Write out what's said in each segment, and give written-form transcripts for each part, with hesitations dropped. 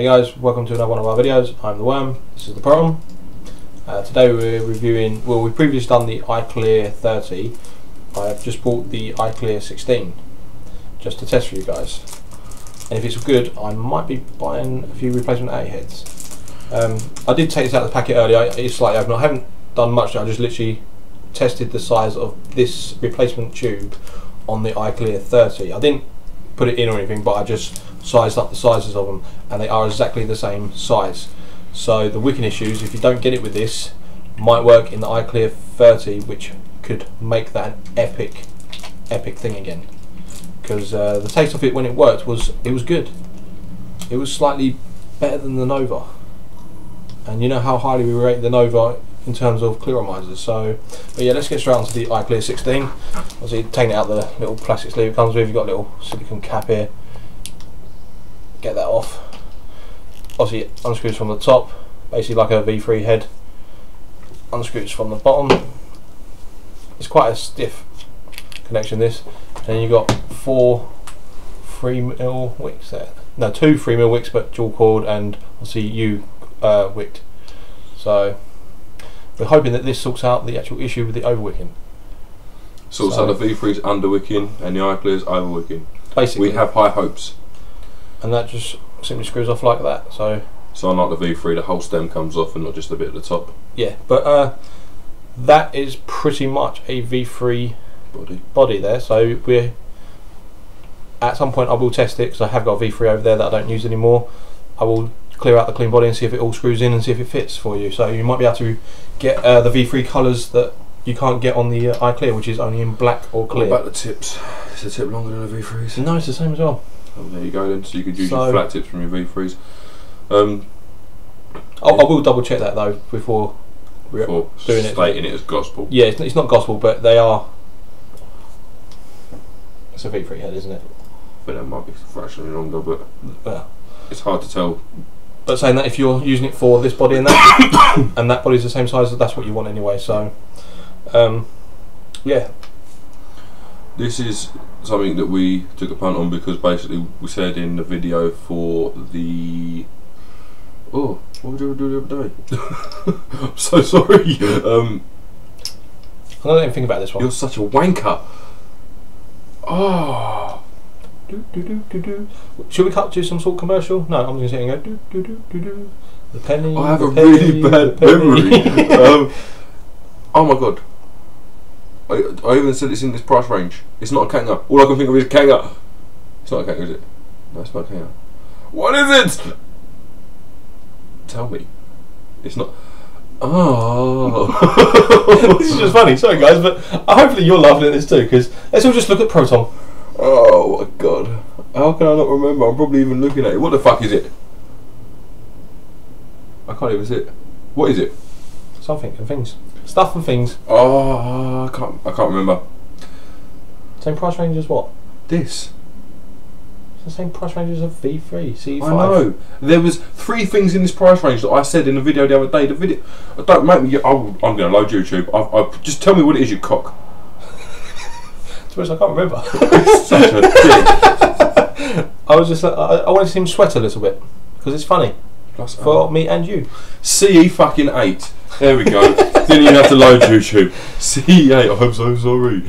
Hey guys, welcome to another one of our videos. I'm the Worm, this is the Proton. Today we're reviewing, well, we've previously done the iClear 30. I've just bought the iClear 16 just to test for you guys. And if it's good, I might be buying a few replacement A heads. I did take this out of the packet earlier, it's slightly open. I haven't done much, I just literally tested the size of this replacement tube on the iClear 30. I didn't put it in or anything, but I just sized up the sizes of them and they are exactly the same size. So the wicking issues, if you don't get it with this, might work in the iClear 30, which could make that an epic thing again. Because the taste of it when it worked was good. It was slightly better than the Nova, and you know how highly we rate the Nova in terms of Clearomizers. So, but yeah, let's get straight onto the iClear 16. Obviously, taking it out the little plastic sleeve it comes with, you've got a little silicone cap here. Get that off. Obviously, it unscrews from the top, basically like a V3 head. Unscrews from the bottom. It's quite a stiff connection, this. And you've got 4 3mm wicks there. No, 2 3mm wicks, but dual cord, and obviously U wicked. So we're hoping that this sorts out the actual issue with the over wicking. Sorts out the V3's under wicking and the iClear's over wicking. Basically, we have high hopes. And that just simply screws off like that. So unlike the V3, the whole stem comes off and not just a bit at the top. Yeah, but that is pretty much a V3 body there. So we're at some point I will test it because I have got a V3 over there that I don't use anymore. I will clear out the clean body and see if it all screws in and see if it fits for you. So you might be able to get the V3 colours that you can't get on the iClear, which is only in black or clear. What about the tips? Is the tip longer than the V3's? No, it's the same as well. Oh, there you go then. So you could use your flat tips from your V3's. I will double check that though before doing it. Stating it as gospel. Yeah, it's not gospel, but they are. It's a V3 head, isn't it? But that might be fractionally longer, but it's hard to tell. But saying that, if you're using it for this body and that, and that body's the same size, that's what you want anyway. So, yeah. This is something that we took a punt on because basically we said in the video for the what did we do the other day? I'm so sorry. I don't even think about this one. You're such a wanker. Oh. Should we cut to some sort of commercial? No, I'm just going to go the penny. I have a really bad memory. Oh my god. I even said it's in this price range. It's not a Kanga. All I can think of is Kanga. It's not a Kanga, is it? No, it's not a Kanga. What is it? Tell me. It's not. Oh. This is just funny. Sorry guys, but hopefully you're laughing at this too, because let's all just look at Proton. Oh my god. How can I not remember? I'm probably even looking at it. What the fuck is it? I can't even see it. What is it? Something and things. Stuff and things. Oh, I can't remember. Same price range as what? This. It's the same price range as a V3, CE5. I know. There was 3 things in this price range that I said in the video the other day. The video. Don't make me. I'm going to load YouTube. Just tell me what it is, you cock. To which I can't remember. Such a dick. I was just. I wanted to see him sweat a little bit because it's funny. Plus, for me and you. CE8. There we go. Didn't even have to load YouTube. CE8, I'm so sorry.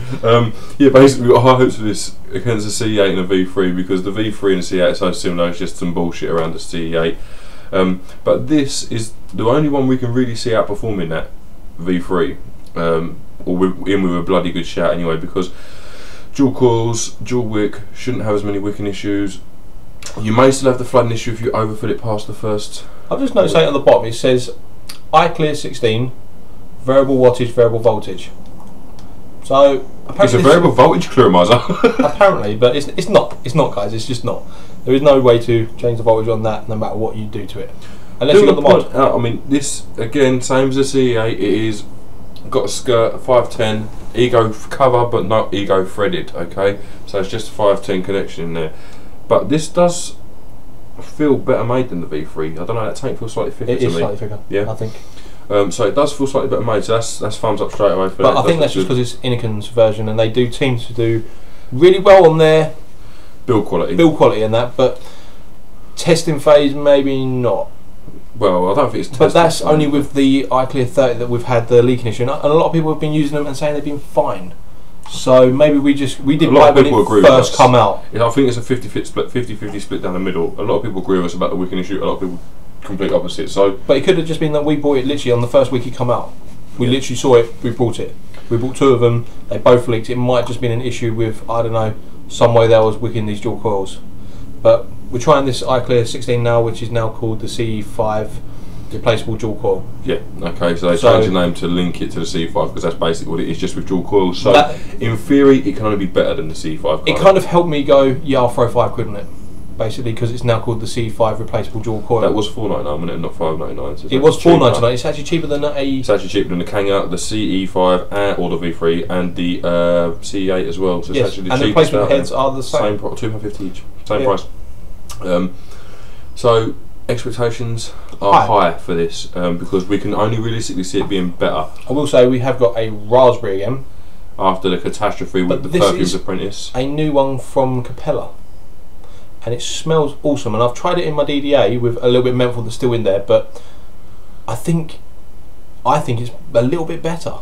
Yeah, basically we've got high hopes for this against the CE8 and the V3 because the V3 and the CE8 are so similar, it's just some bullshit around the CE8. But this is the only one we can really see outperforming that V3. Or in with a bloody good shout anyway, because dual coils, dual wick, shouldn't have as many wicking issues. You may still have the flooding issue if you overfill it past the first. I've just noticed at the bottom it says iClear 16 variable wattage, variable voltage. So apparently it's a variable voltage Clearomizer. Apparently, but it's not guys, it's just not. There is no way to change the voltage on that no matter what you do to it. Unless you've got the mod. I mean, this again, same as the CE8, it is got a skirt, a 510, ego cover but not ego threaded, okay? So it's just a 510 connection in there. But this does feel better made than the V3. I don't know, that tank feels slightly thicker to me. It is slightly thicker, yeah, I think. So it does feel slightly better made, so that's thumbs up straight away for that. But I think that's just because it's Innokin's version and they do seem to do really well on their build quality and that, but Testing phase, maybe not. Well, I don't think it's. But that's only with the iClear 30 that we've had the leaking issue, and a lot of people have been using them and saying they've been fine. So maybe we did buy when it first come out. Yeah, I think it's a 50-50 split down the middle. A lot of people agree with us about the Wicking issue. A lot of people complete opposite. So, but it could have just been that we bought it literally on the first week it come out. We literally saw it. We bought it. We bought 2 of them. They both leaked. It might have just been an issue with, I don't know, some way there was wicking these dual coils. But we're trying this iClear 16 now, which is now called the CE5 replaceable dual coil. Yeah, okay, so they changed the name to link it to the CE5 because that's basically what it is, just with dual coils. So in theory it can only be better than the CE5. It kind of helped me go, yeah, I'll throw £5 on it, basically, because it's now called the CE5 replaceable dual coil. That was $4.99, wasn't it? Not $5.99. So it was $4.99. It's actually cheaper than It's actually cheaper than the Kanger, the CE5 or the V3 and the CE8 as well. So it's actually the and the replacement heads are the same. £2.50 each, same price. So expectations are high for this because we can only realistically see it being better. I will say we have got a raspberry again after the catastrophe with the Perfumes Apprentice. A new one from Capella, and it smells awesome. And I've tried it in my DDA with a little bit of menthol that's still in there, but I think it's a little bit better.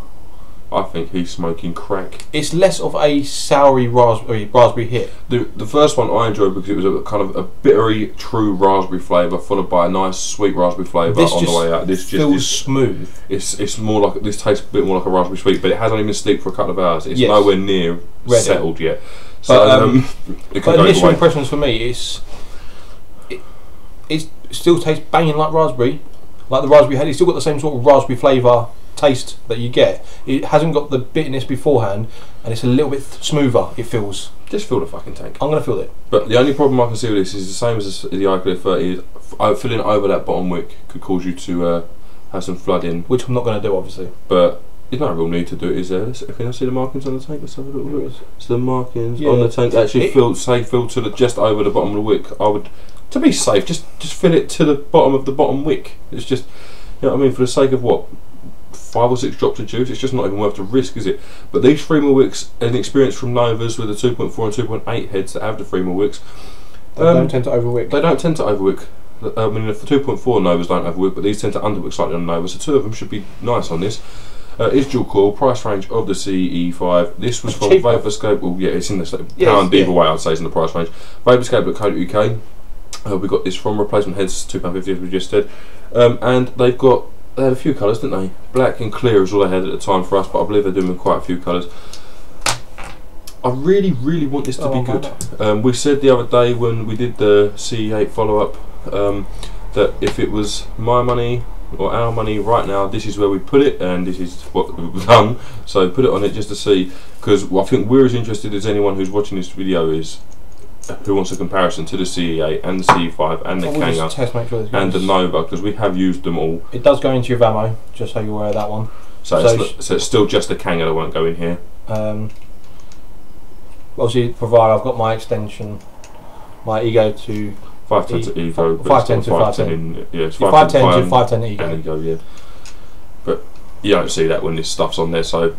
I think he's smoking crack. It's less of a soury raspberry hit. The first one I enjoyed because it was a kind of a bittery, true raspberry flavour, followed by a nice sweet raspberry flavour on the way out. This just feels smooth. It's more like, this tastes a bit more like a raspberry sweet, but it hasn't even steeped for a couple of hours. It's nowhere near settled yet. So but initial impressions for me it still tastes banging like raspberry, like the raspberry had. It's still got the same sort of raspberry flavour taste that you get. It hasn't got the bitterness beforehand, and it's a little bit smoother. It feels. Just fill the fucking tank. I'm gonna fill it. But the only problem I can see with this is the same as the iClear 30. Filling over that bottom wick could cause you to have some flooding, which I'm not going to do, obviously. But there's no real need to do it, is there? Can I see the markings on the tank? Let's have a little look. So the markings on the tank actually fill to just over the bottom of the wick. I would, to be safe, just fill it to the bottom of the bottom wick. It's just, you know what I mean, for the sake of what, 5 or 6 drops of juice, it's just not even worth the risk, is it? But these 3mm wicks, an experience from Novas with the 2.4 and 2.8 heads that have the 3mm wicks, they don't tend to overwick. They don't tend to overwick. I mean, the 2.4 Novas don't overwick, but these tend to underwick slightly on Novas, so 2 of them should be nice on this. It's dual coil, price range of the CE5. This was from Vaporscope. Well, yeah, it's in the pound either way, I'd say, it's in the price range. Vaporscope.co.uk. We got this from Replacement Heads, £2.50 as we just said. And they had a few colours, didn't they? Black and clear is all they had at the time for us, but I believe they're doing quite a few colours. I really, really want this to be good. We said the other day when we did the CE8 follow-up that if it was my money or our money right now, this is where we put it, and this is what we've done. So put it on it just to see, because I think we're as interested as anyone who's watching this video is, who wants a comparison to the CE8 and the CE5 and the Kanger and the Nova, because we have used them all. It does go into your Vamo, just so you're aware of that one. So it's still just the Kanger that won't go in here. Obviously, provided I've got my extension, my Ego to 510 to Ego, 510 to 510. Yeah, it's 510 to 510 Ego. And Ego, yeah. But you don't see that when this stuff's on there, so.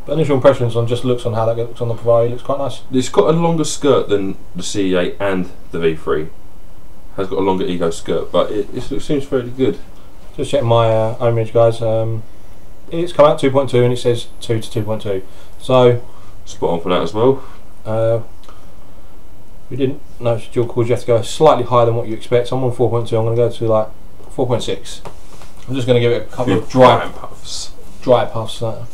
But initial impressions on just looks on how that looks on the Provari, looks quite nice. It's got a longer skirt than the CE8 and the V3. Has got a longer Ego skirt, but it seems fairly good. Just checking my image, guys. It's come out 2.2 and it says 2 to 2.2. So spot on for that as well. We didn't know it's dual coils. You have to go slightly higher than what you expect. So I'm on 4.2. I'm going to go to like 4.6. I'm just going to give it a couple of dry puffs. Dry puffs. I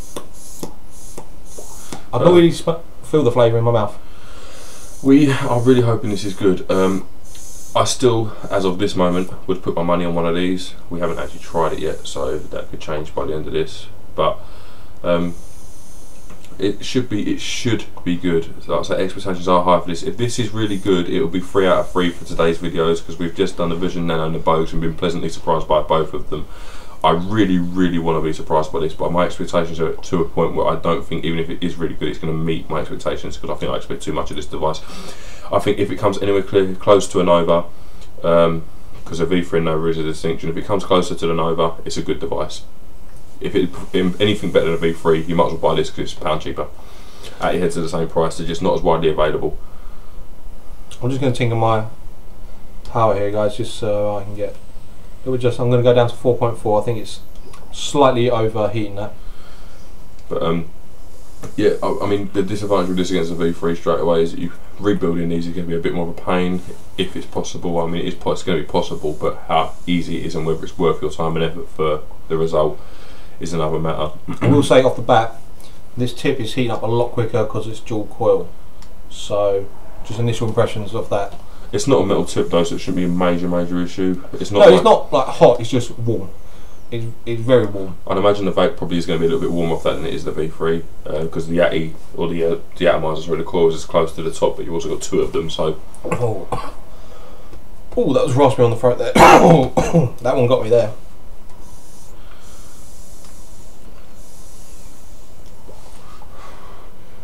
can already feel the flavour in my mouth. We are really hoping this is good. I still, as of this moment, would put my money on one of these. We haven't actually tried it yet, so that could change by the end of this. But it should be good. Like I say, expectations are high for this. If this is really good, it will be 3 out of 3 for today's videos, because we've just done the Vision Nano and the Bogues and been pleasantly surprised by both of them. I really, really want to be surprised by this, but my expectations are to a point where I don't think, even if it is really good, it's going to meet my expectations, because I think I expect too much of this device. I think if it comes anywhere close to a Nova, because a V3 and Nova is a distinction, if it comes closer to the Nova, it's a good device. If it anything better than a V3, you might as well buy this because it's £1 cheaper. At your heads at the same price, they're just not as widely available. I'm just going to tinker my power here, guys, just so I can get. I'm going to go down to 4.4. I think it's slightly overheating that. But yeah, I mean the disadvantage with this against the V3 straight away is that you rebuilding these is going to be a bit more of a pain if it's possible. I mean it's going to be possible, but how easy it is and whether it's worth your time and effort for the result is another matter. I will say off the bat, this tip is heating up a lot quicker because it's dual coil. So just initial impressions of that. It's not a metal tip though, so it shouldn't be a major issue. It's not. No, like, it's not like hot. It's just warm. It's very warm. I'd imagine the vape probably is going to be a little bit warmer off that than it is the V3 because the Yati or the atomizer or the coils is close to the top, but you've also got two of them. So. Oh, that was raspy on the throat there. That one got me there.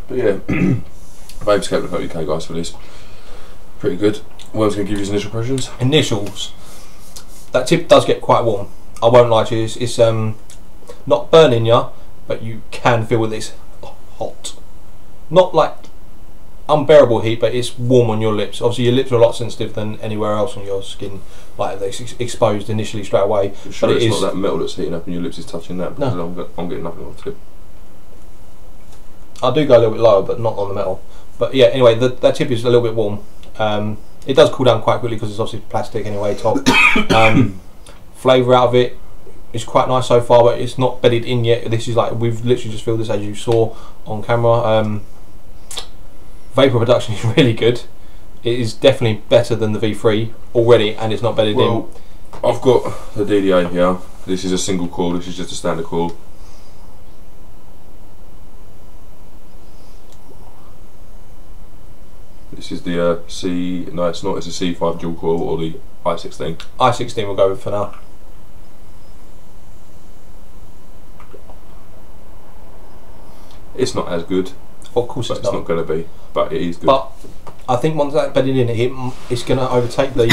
But yeah, vapescape.co.uk guys for this. Pretty good. Worm's going to give you his initial impressions. Initials. That tip does get quite warm. I won't lie to you. It's not burning you, but you can feel that it's hot. Not like unbearable heat, but it's warm on your lips. Obviously, your lips are a lot sensitive than anywhere else on your skin. Like they're exposed initially straight away. Sure, but it's not that metal that's heating up and your lips is touching that. Because no. I'm getting nothing off the tip. I do go a little bit lower, but not on the metal. But yeah, anyway, that tip is a little bit warm. It does cool down quite quickly because it's obviously plastic anyway. Top flavour out of it is quite nice so far, but it's not bedded in yet. This is like we've literally just filled this as you saw on camera. Vapour production is really good. It is definitely better than the V3 already, and it's not bedded in. I've got the DDA here. This is a single coil. This is just a standard coil. This is the no, it's not. It's a CE5 dual coil or the i16. i16 we'll go with for now. It's not as good. Of course, it's not going to be, but it is good. But I think once that's bedded in, it's going to overtake the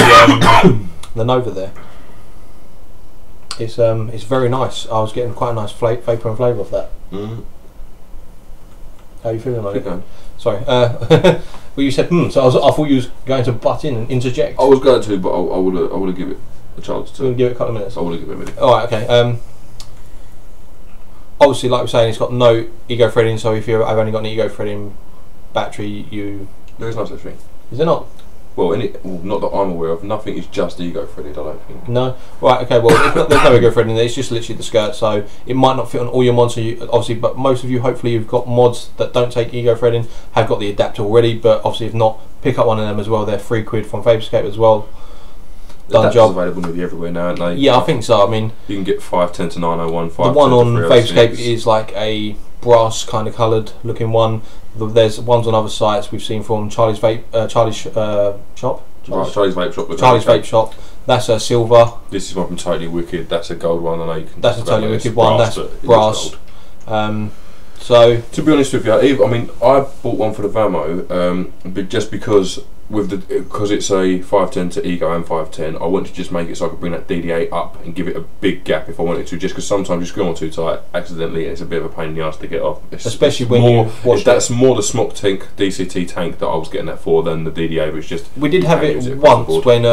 the Nova there. It's very nice. I was getting quite a nice vapour and flavour off that. How are you feeling like it? Going. Sorry. Well, you said so I thought you was going to butt in and interject. I was going to, but I would have give it a chance to. We'll give it a couple of minutes. I would have given it a minute. All right. Okay. Obviously, like we're saying, it's got no ego threading. So if I've only got an ego threading battery, there is no such thing. Is there not? Well, not that I'm aware of. Nothing is just ego threaded. I don't think. No. Right. Okay. Well, there's no ego threading there. It's just literally the skirt. So it might not fit on all your mods. So obviously, but most of you, hopefully, you've got mods that don't take ego threading. Have got the adapter already. But obviously, if not, pick up one of them as well. They're £3 from Vapescape as well. Done job. Available nearly everywhere now, aren't they? Yeah, I think so. I mean, you can get 510 to 901. The one on Vapescape is like a brass kind of coloured looking one. There's ones on other sites we've seen from Charlie's Vape Shop. Charlie's Vape Shop. Charlie's Vape Shop. That's a silver. This is one from Totally Wicked. That's a gold one. I know you can. That's a Totally Wicked one. That's brass. So to be honest with you, I mean, I bought one for the Vamo, but just because it's a 510 to Ego and 510, I wanted to just make it so I could bring that DDA up and give it a big gap if I wanted to. Just because sometimes you screw on too tight accidentally, and it's a bit of a pain in the ass to get off. Especially when you wash that's more the smock tank DCT tank that I was getting that for than the DDA. But it's just we did have it once when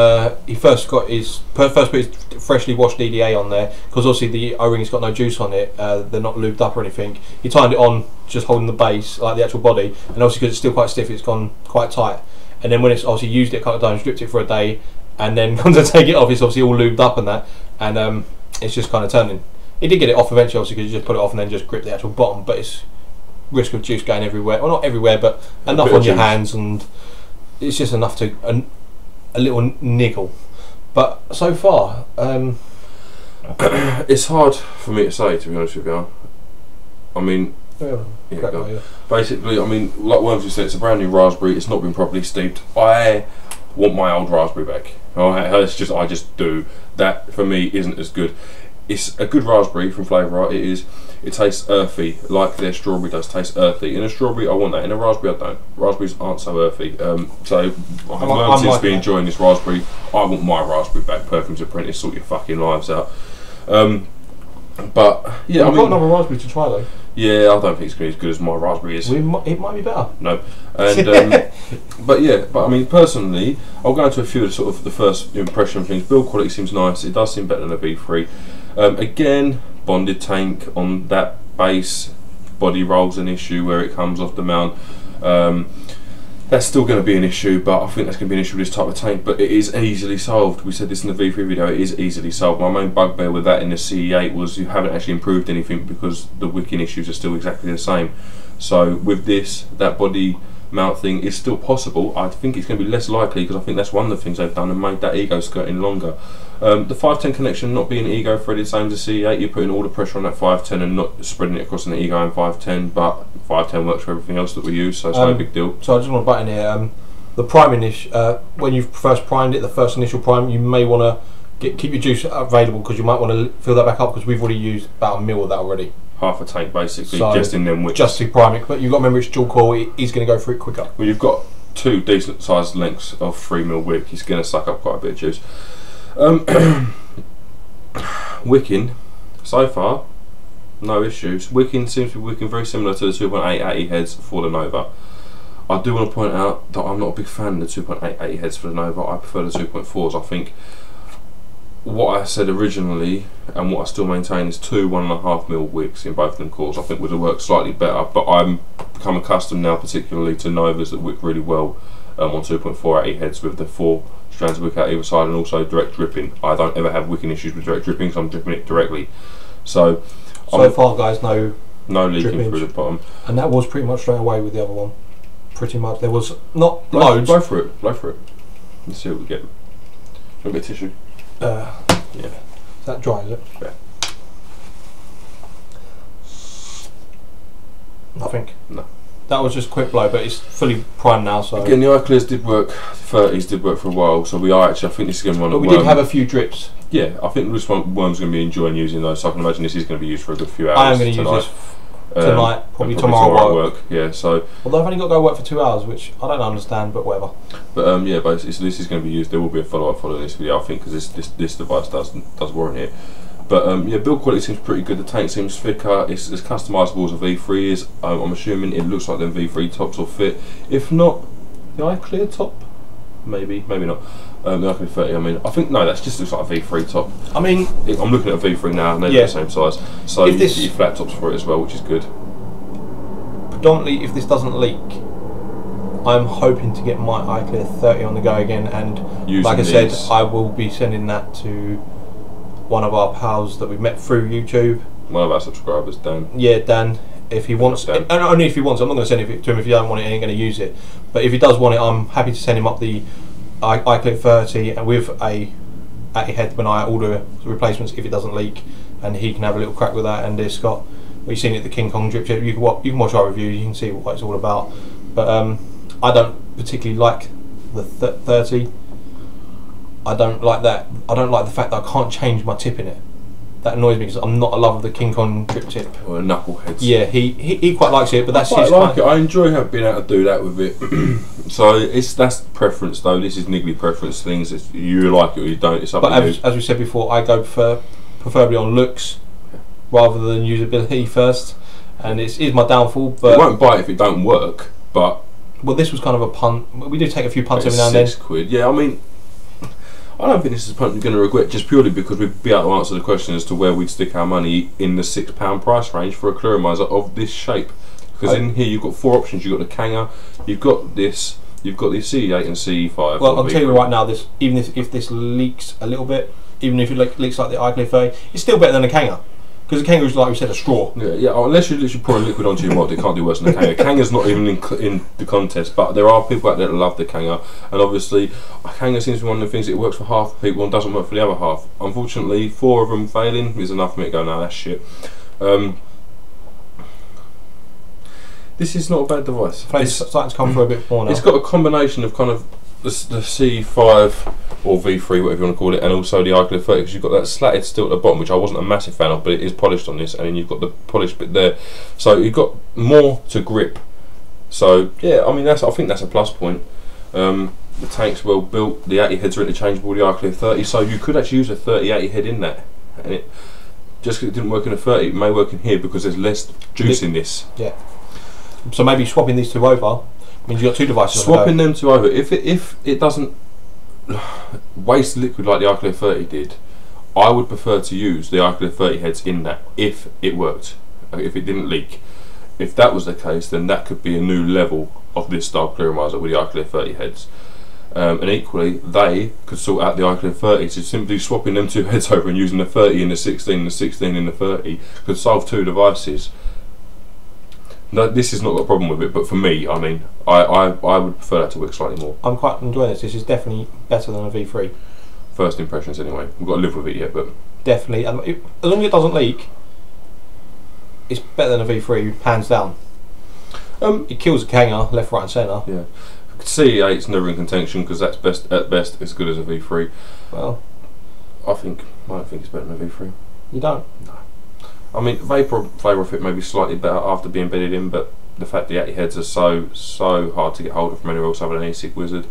he first got his put his freshly washed DDA on there, because obviously the O-ring's got no juice on it. They're not lubed up or anything. He timed it on just holding the base, like the actual body, and obviously because it's still quite stiff, it's gone quite tight. And then when it's obviously used it a couple of times, stripped it for a day, and then comes to take it off, it's obviously all lubed up and that, and it's just kind of turning. He did get it off eventually, obviously, because you just put it off and then just grip the actual bottom, but it's risk of juice going everywhere. Well, not everywhere, but enough on your hands, and it's just enough to a little niggle. But so far, it's hard for me to say, to be honest with you. I mean, basically, I mean, like Worms just said, it's a brand new raspberry. It's not been properly steeped. I want my old raspberry back. It's I just do. That for me isn't as good. It's a good raspberry from Flavour. It is. It tastes earthy, like their strawberry does taste earthy. In a strawberry, I want that. In a raspberry, I don't. Raspberries aren't so earthy. So Worms seems to be enjoying this raspberry. I want my raspberry back. Perfumes Apprentice, sort your fucking lives out. But yeah, I've got another raspberry to try though. Yeah, I don't think it's going to be as good as my Raspberry is. It might be better. No, and but I mean, personally, I'll go into a few of the first impression things. Build quality seems nice. It does seem better than a V3. Again, bonded tank on that base. Body roll's an issue where it comes off the mount. That's still going to be an issue, but I think that's going to be an issue with this type of tank. But it is easily solved. We said this in the V3 video. It is easily solved. My main bugbear with that in the CE8 was you haven't actually improved anything because the wicking issues are still exactly the same. So with this, that body mount thing is still possible. I think it's going to be less likely because I think that's one of the things they've done and made that ego skirting longer. The 510 connection not being ego threaded, same as the CE8, you're putting all the pressure on that 510 and not spreading it across an ego and 510, but 510 works for everything else that we use, so it's no big deal. So I just want to butt in here. The priming when you've first primed it, the first initial prime, you may want to keep your juice available because you might want to fill that back up because we've already used about a mil of that already. Half a tank basically, so just in them wicks. Just to prime it, but you've got to remember it's dual coil, it is going to go through it quicker. Well, you've got two decent sized lengths of 3mm wick, it's going to suck up quite a bit of juice. Wicking, so far, no issues. Wicking seems to be wicking very similar to the 2.8 80 heads for the Nova. I do want to point out that I'm not a big fan of the 2.8 80 heads for the Nova. I prefer the 2.4s. I think what I said originally and what I still maintain is two 1.5mm wicks in both of them cores. I think would have worked slightly better, but I'm become accustomed now particularly to Novas that wick really well on 2.4 80 heads with the 4 strands of wick out either side and also direct dripping. I don't ever have wicking issues with direct dripping because I'm dripping it directly. So far guys, no leaking drippage through the bottom. And that was pretty much straight away with the other one. Pretty much. There was not loads. Blow for it, blow for it. Let's see what we get. A bit of tissue. Yeah. Is that dry, is it? Yeah. Nothing. No. That was just a quick blow, but it's fully primed now. So again, the iClears did work. 30s did work for a while, so we are actually. I think this is going to run. But we did have a few drips. Yeah, I think this one Worm's going to be enjoying using those. So I can imagine this is going to be used for a good few hours. I am going to use this tonight, probably tomorrow work. Yeah, so. Although I've only got to go work for 2 hours, which I don't understand, but whatever. But yeah, basically, so this is going to be used. There will be a follow-up following this video, I think, because this device does warrant it. But yeah, build quality seems pretty good. The tank seems thicker. It's as customisable as a V3 is. I'm assuming it looks like them V3 tops will fit. If not, the iClear top, maybe not. The iClear 30. I mean, I think no, that just looks like a V3 top. I mean, I'm looking at a V3 now, and they're the same size. So you get your flat tops for it as well, which is good. Predominantly, if this doesn't leak, I'm hoping to get my iClear 30 on the go again, and like I said, I will be sending that to one of our pals that we met through YouTube. One of our subscribers, Dan. Yeah, Dan. If he wants, and only if he wants. I'm not going to send it to him if he don't want it. He ain't going to use it. But if he does want it, I'm happy to send him up the iClear 30 and with a head when I order replacements if it doesn't leak, and he can have a little crack with that. And it's got, we've seen it, the King Kong drip chip. You can watch our review. You can see what it's all about. But I don't particularly like the 30. I don't like that. I don't like the fact that I can't change my tip in it. That annoys me because I'm not a lover of the King Kong drip tip. Or knuckleheads. Yeah, he quite likes it, but that's his. I like it. I enjoy being able to do that with it. So that's preference though. This is niggly preference things. It's, you like it or you don't. It's up to you. As we said before, I go preferably on looks rather than usability first, and it is my downfall. But it won't bite if it don't work. But well, this was kind of a punt. We do take a few punts every now and then. £6. Yeah, I mean, I don't think this is a punt you're going to regret, just purely because we'd be able to answer the question as to where we'd stick our money in the £6 price range for a Clearomizer of this shape. Because in here you've got 4 options. You've got the Kanger, you've got this, you've got the CE8 and CE5. Well, I'll tell you right now, this even if this leaks a little bit, even if it leaks like the iClear 30, it's still better than a Kanger. Because the Kanger is, like we said, a straw. Yeah. Unless you literally pour a liquid onto your mod, it can't do worse than a Kanger. Kanger's not even in the contest, but there are people out there that love the Kanger, and obviously a Kanger seems to be one of the things that works for half the people and doesn't work for the other half. Unfortunately, 4 of them failing is enough for me to go, no, that's shit. This is not a bad device. It's starting to come through a bit more now. It's got a combination of kind of the CE5 or V3, whatever you want to call it, and also the iClear 30, because you've got that slatted steel at the bottom, which I wasn't a massive fan of, but it is polished on this, and then you've got the polished bit there, so you've got more to grip. So yeah, I mean, I think that's a plus point. The tank's well built, the 80 heads are interchangeable with the iClear 30, so you could actually use a 30-80 head in that, and just because it didn't work in a 30, it may work in here because there's less juice in this. Yeah. So maybe swapping these two over means you've got two devices. Swapping them two over, if it doesn't waste liquid like the iClear 30 did, I would prefer to use the iClear 30 heads in that if it worked, if it didn't leak. If that was the case, then that could be a new level of this style Clearomizer with the iClear 30 heads. And equally, they could sort out the iClear 30, so simply swapping them two heads over and using the 30 in the 16 and the 16 in the 30 could solve two devices. No, this has not got a problem with it, but for me, I mean, I would prefer that to work slightly more. I'm quite enjoying this. This is definitely better than a V3. First impressions anyway. We've got to live with it yet, but... Definitely. And as long as it doesn't leak, it's better than a V3, hands down. It kills a Kanger, left, right and centre. Yeah. CE8's never in contention because that's at best as good as a V3. Well, I don't think it's better than a V3. You don't? No. I mean, vapor flavour of it may be slightly better after being bedded in, but the fact the 80 heads are so hard to get hold of from anywhere else other than e-cig Wizard,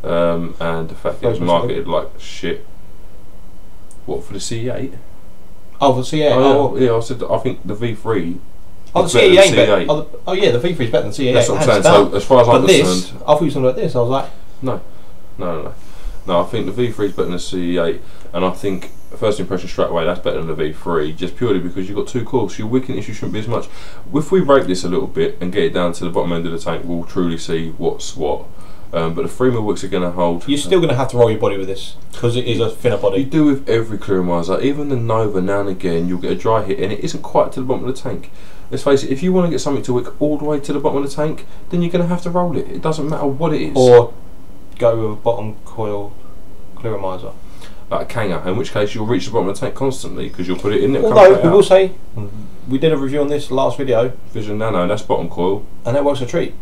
and the fact that it's marketed like shit. What, for the CE8? Oh, for the CE8? Oh, yeah, I think the V3. Oh, the CE8 ain't better. Oh, yeah, the V3 is better than CE8. That's what I'm saying. So, as far as I'm concerned, I thought you were talking about this. I was like, no. I think the V3 is better than the CE8, and I think first impression straight away that's better than the V3, just purely because you've got two coils. Your wicking issue shouldn't be as much. If we rake this a little bit and get it down to the bottom end of the tank, we'll truly see what's what. But the 3mm wicks are going to hold. You're still going to have to roll your body with this because it is a thinner body. You do with every Clearomizer, even the Nova. Now and again, you'll get a dry hit, and it isn't quite to the bottom of the tank. Let's face it, if you want to get something to wick all the way to the bottom of the tank, then you're going to have to roll it. It doesn't matter what it is. Or go with a bottom coil Clearomizer. Like a Kanger, in which case you'll reach the bottom of the tank constantly because you'll put it in there. Although, we will say, we did a review on this last video. Vision Nano, that's bottom coil. And that works a treat.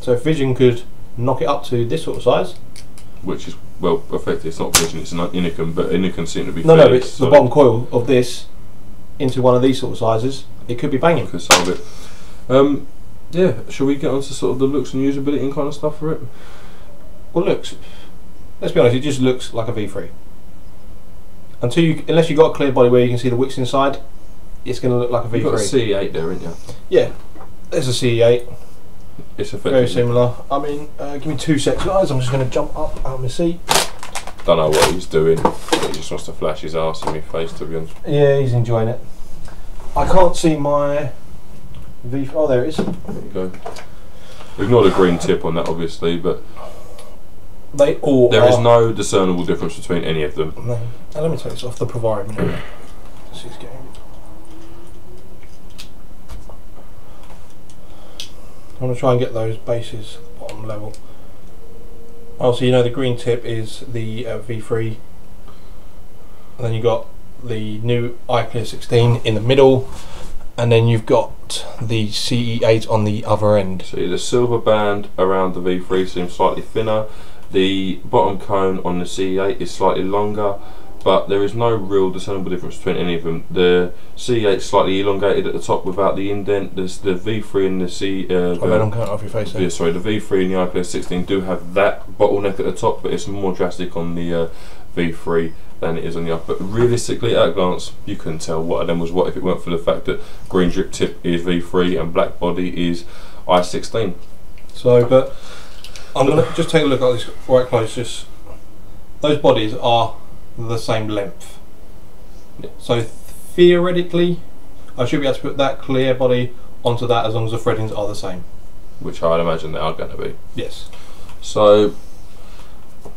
So if Vision could knock it up to this sort of size. Which is, well, effective. It's not Vision, it's an Innokin, but Innokin seem to be No, but it's the bottom coil of this into one of these sort of sizes. It could be banging. Could solve it. Yeah, shall we get on to sort of the looks and usability and kind of stuff for it? Well, looks. Let's be honest, it just looks like a V3. Unless you've got a clear body where you can see the wicks inside, it's going to look like a V3. You've got a CE8 there, haven't you? Yeah, there's a CE8. It's effective. Very similar. I mean, give me 2 seconds, guys. I'm just going to jump up out of my seat. Don't know what he's doing. He just wants to flash his arse in my face, to be honest. Yeah, he's enjoying it. I can't see my V3. Oh, there it is. There you go. Ignore the green tip on that, obviously, but they all there is no discernible difference between any of them. No. Now let me take this off the provider a minute. This is getting. I'm going to try and get those bases bottom level. Oh, so you know the green tip is the V3, and then you've got the new iClear 16 in the middle, and then you've got the CE8 on the other end. See, the silver band around the V3 seems slightly thinner. The bottom cone on the CE8 is slightly longer, but there is no real discernible difference between any of them. The CE8 is slightly elongated at the top without the indent. There's the V3 and the I'm counting off your face there. Yeah, sorry, the V3 and the iClear 16 do have that bottleneck at the top, but it's more drastic on the V3 than it is on the other. But realistically, at a glance, you couldn't tell what of them was what if it weren't for the fact that green drip tip is V3 and black body is i16. So, but I'm going to just take a look at this right close. Just those bodies are the same length. Yeah. So theoretically, I should be able to put that clear body onto that as long as the threadings are the same. Which I'd imagine they are going to be. Yes. So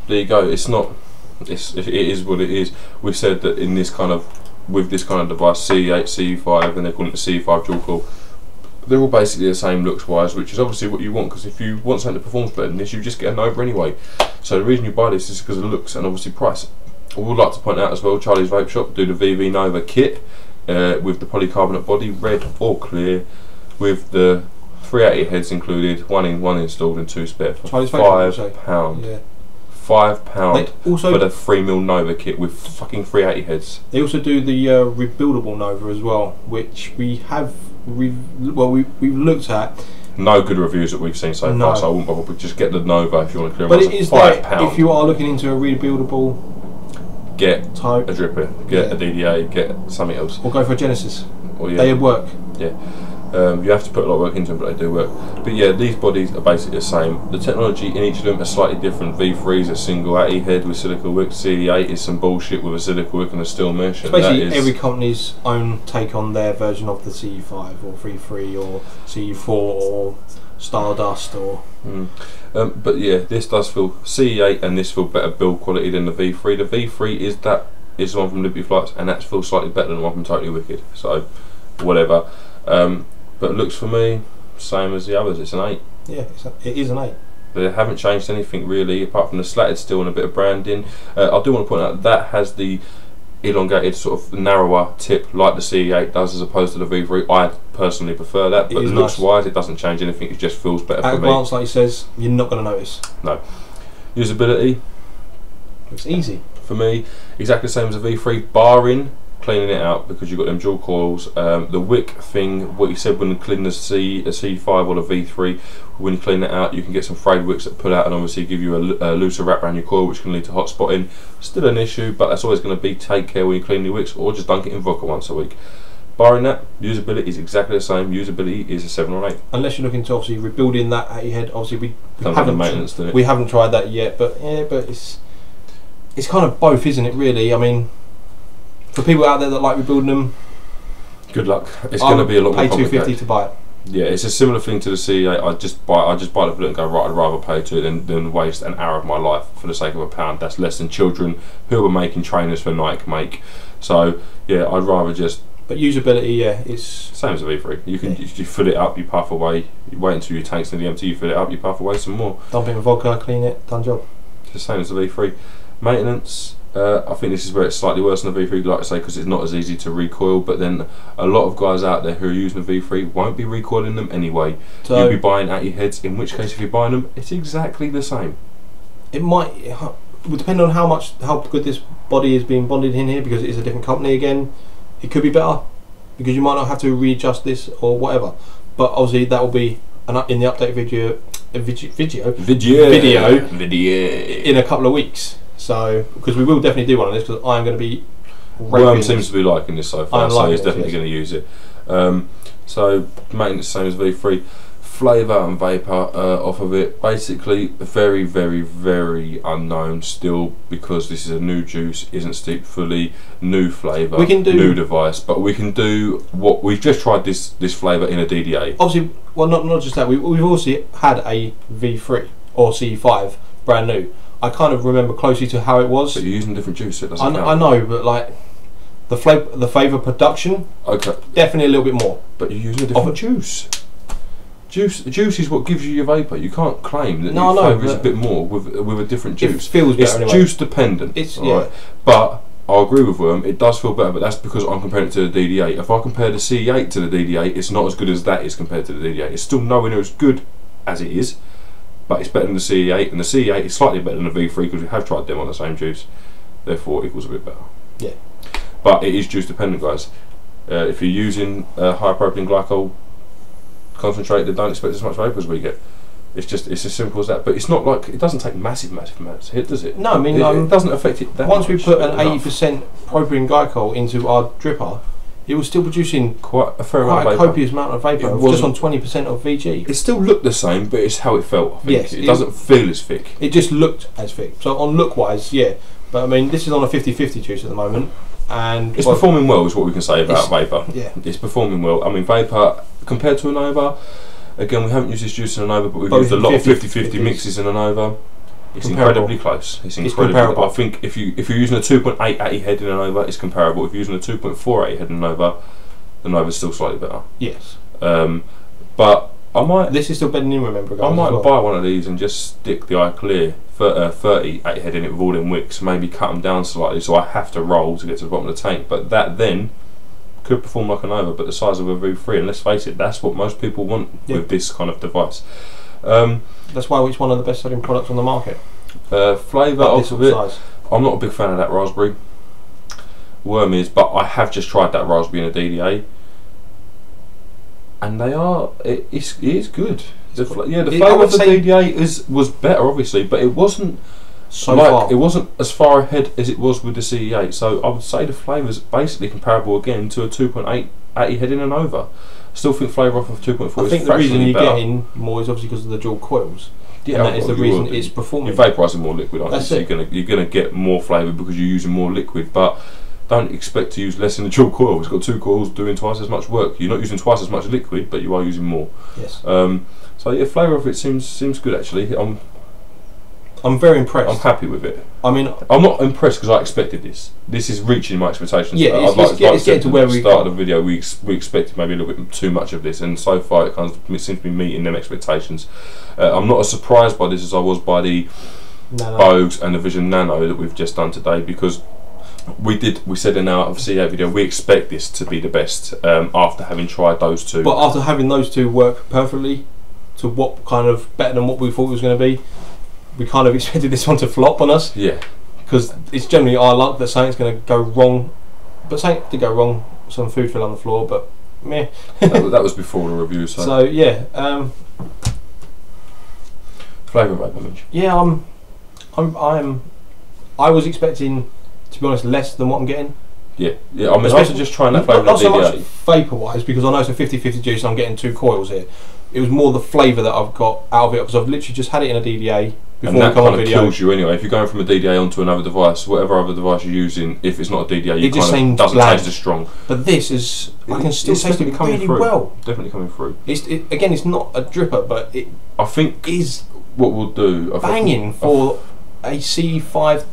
there you go. It's not. It is what it is. We said that in this kind of with this kind of device, CE8, CE5, and they're calling it the CE5 dual coil. They're all basically the same looks wise, which is obviously what you want, because if you want something that performs better than this, you just get a Nova anyway. So the reason you buy this is because of the looks and obviously price. I would like to point out as well, Charlie's Vape Shop do the VV Nova kit with the polycarbonate body, red or clear, with the 380 heads included, one installed and 2 spare for £5. Yeah. £5 for the 3mm Nova kit with fucking 380 heads. They also do the rebuildable Nova as well, which we have we've looked at. No good reviews that we've seen so far, so I wouldn't bother. But just get the Nova if you want to clear. But it is £5 if you are looking into a rebuildable. get type, a dripper, get a DDA, get something else. Or go for a Genesis. Or, yeah, they work. Yeah. You have to put a lot of work into them, but they do work. But yeah, these bodies are basically the same. The technology in each of them is slightly different. V3 is a single ATI head with silica wick. CE8 is some bullshit with a silica wick and a steel mesh. It's basically every company's own take on their version of the CE5 or V3 or CE4 or Stardust or... but yeah, this does feel... CE8 and this feel better build quality than the V3. The V3 is the one from Liberty Flights, and that feels slightly better than the one from Totally Wicked. So, whatever. But looks for me, same as the others, it's an 8. Yeah, it is an 8. They haven't changed anything really, apart from the slatted steel and a bit of branding. I do want to point out that has the elongated sort of narrower tip like the CE8 does as opposed to the V3. I personally prefer that, but looks wise it doesn't change anything, it just feels better for me. At a glance, like he says, you're not going to notice. No. Usability. It's easy. For me, exactly the same as a V3, barring cleaning it out because you've got them dual coils. The wick thing, what you said when you clean the C5 or the V3, when you clean it out you can get some frayed wicks that pull out and obviously give you a looser wrap around your coil, which can lead to hot spotting. Still an issue, but that's always going to be take care when you clean your wicks, or just dunk it in vodka once a week. Barring that, usability is exactly the same. Usability is a 7 or 8. Unless you're looking to obviously rebuilding that at your head. Obviously we haven't tried that yet, but yeah, but it's kind of both, isn't it? Really, I mean, for people out there that like rebuilding them, good luck. It's going to be a lot more complicated. Pay $250 to buy it. Yeah, it's a similar thing to the CE8. I just buy the bullet and go, right, I'd rather pay than waste an hour of my life for the sake of £1. That's less than children who are making trainers for Nike make. So yeah, I'd rather just. But usability, yeah, it's same as a V3. You can you fill it up, you puff away, you wait until your tank's nearly empty, you fill it up, you puff away some more. Dump it in vodka, clean it, done job. It's the same as the V3. Maintenance. I think this is where it's slightly worse than the V3, like I say, because it's not as easy to recoil. But then a lot of guys out there who are using the V3 won't be recoiling them anyway. So you'll be buying ATI heads. In which case, if you're buying them, it's exactly the same. It might depend on how good this body is being bonded in here, because it is a different company again. It could be better because you might not have to readjust this or whatever. But obviously that will be in the update video in a couple of weeks. So, because we will definitely do one of this, because I am going to be. Worm seems to be liking this so far, so he's definitely going to use it. So, maintenance same as V3. Flavour and vapour off of it. Basically, very, very, very unknown still, because this is a new juice, isn't steeped fully, new flavour, new device. But we can do what we've just tried this flavour in a DDA. Obviously, well, not just that. We've also had a V3 or CE5 brand new. I kind of remember closely to how it was. But you're using different juice, so it doesn't count. I know, but like the flavour production, definitely a little bit more. But you're using a different juice. Juice is what gives you your vapour. You can't claim that your flavour is a bit more with a different juice. It feels better anyway. It's juice dependent. Right? But I'll agree with Worm, it does feel better, but that's because I'm comparing it to the DD8. If I compare the CE8 to the DD8, it's not as good as that is compared to the DD8. It's still nowhere near as good as it is, but it's better than the CE8, and the CE8 is slightly better than the V3 because we have tried them on the same juice, therefore it equals a bit better. Yeah. But it is juice dependent, guys. If you're using high propylene glycol concentrate, then don't expect as much vapour as we get. It's as simple as that. But it's not like, it doesn't take massive amounts to hit, does it? No, I mean, it doesn't affect it that once much. We put an 80% propylene glycol into our dripper, it was still producing quite a copious amount of vapour, just on 20% of VG. It still looked the same, but it's how it felt. I think. Yes, it doesn't feel as thick. It just looked as thick. So on look-wise, yeah. But I mean, this is on a 50-50 juice at the moment, and it's performing well, is what we can say about vapour. Yeah, it's performing well. I mean, vapour compared to a Nova. Again, we haven't used this juice in a Nova, but we've used a lot of 50-50 mixes in a Nova. It's incredibly close. It's incredibly. I think if you're using a 2.8 ATI head in a Nova, it's comparable. If you're using a 2.4 ATI head in a Nova, the Nova's still slightly better. Yes. But I might. This is still better than remember, guys. I might buy one of these and just stick the iClear 30 ATI head in it with all them wicks. Maybe cut them down slightly, so I have to roll to get to the bottom of the tank. But that then could perform like a Nova, but the size of a V3. And let's face it, that's what most people want with this kind of device. That's why it's one of the best-selling products on the market. Flavour of it. I'm not a big fan of that raspberry. Worm is, but I have just tried that raspberry in a DDA, and it is good. The flavour of the DDA was better, obviously, but it wasn't so far. It wasn't as far ahead as it was with the CE8, so I would say the flavour's basically comparable again to a 2.8 80 heading and over. I still think flavour off of 2.4 I is think the reason you're better. getting more is obviously because of the dual coils. Yeah, and that is the reason it's performing. You're vaporising more liquid, aren't That's you? So you're gonna get more flavour because you're using more liquid, but don't expect to use less in the dual coil. It's got 2 coils doing twice as much work. You're not using twice as much liquid, but you are using more. Yes. So yeah, flavour of it seems good actually. I'm very impressed. I'm happy with it. I mean, I'm not impressed because I expected this. This is reaching my expectations. Yeah, it's getting to where we start of the video. We expected maybe a little bit too much of this, and so far it seems to be meeting them expectations. I'm not as surprised by this as I was by the Bogues and the Vision Nano that we've just done today, because we said in our CE8 video we expect this to be the best after having tried those two. But after having those two work perfectly to what kind of better than what we thought it was going to be, we kind of expected this one to flop on us. Yeah. Because it's generally our luck that something's going to go wrong. But something did go wrong. Some food fell on the floor, but meh. that was before the review. So yeah. Flavour vape image. Yeah, I was expecting, to be honest, less than what I'm getting. Yeah. I mean, after just trying that flavour. Not so much vapour wise, because I know it's a 50-50 juice and I'm getting 2 coils here. It was more the flavour that I've got out of it, because I've literally just had it in a DDA. And that kind of kills you anyway. If you're going from a DDA onto another device, whatever other device you're using, if it's not a DDA, it kind of doesn't taste as strong. But this is, I can still taste it really well. Definitely coming through. Again, it's not a dripper, but I think is what we'll do. Banging for a CE5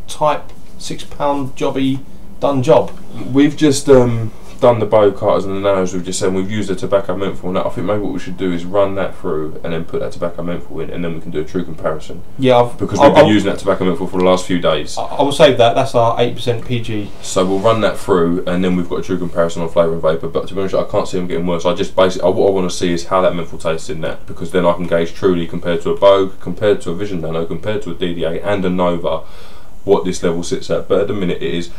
type £6 jobby done job. We've just done the bow carters and the nanos. We've just said we've used the tobacco menthol. Now I think maybe what we should do is run that through and then put that tobacco menthol in, and then we can do a true comparison. Yeah, because we've been using that tobacco menthol for the last few days. I will save that. That's our 8% PG. So we'll run that through, and then we've got a true comparison on flavour and vapour. But to be honest, I can't see them getting worse. I just basically what I want to see is how that menthol tastes in that, because then I can gauge truly compared to a Bogue, compared to a Vision Nano, compared to a DDA and a Nova, what this level sits at. But at the minute it is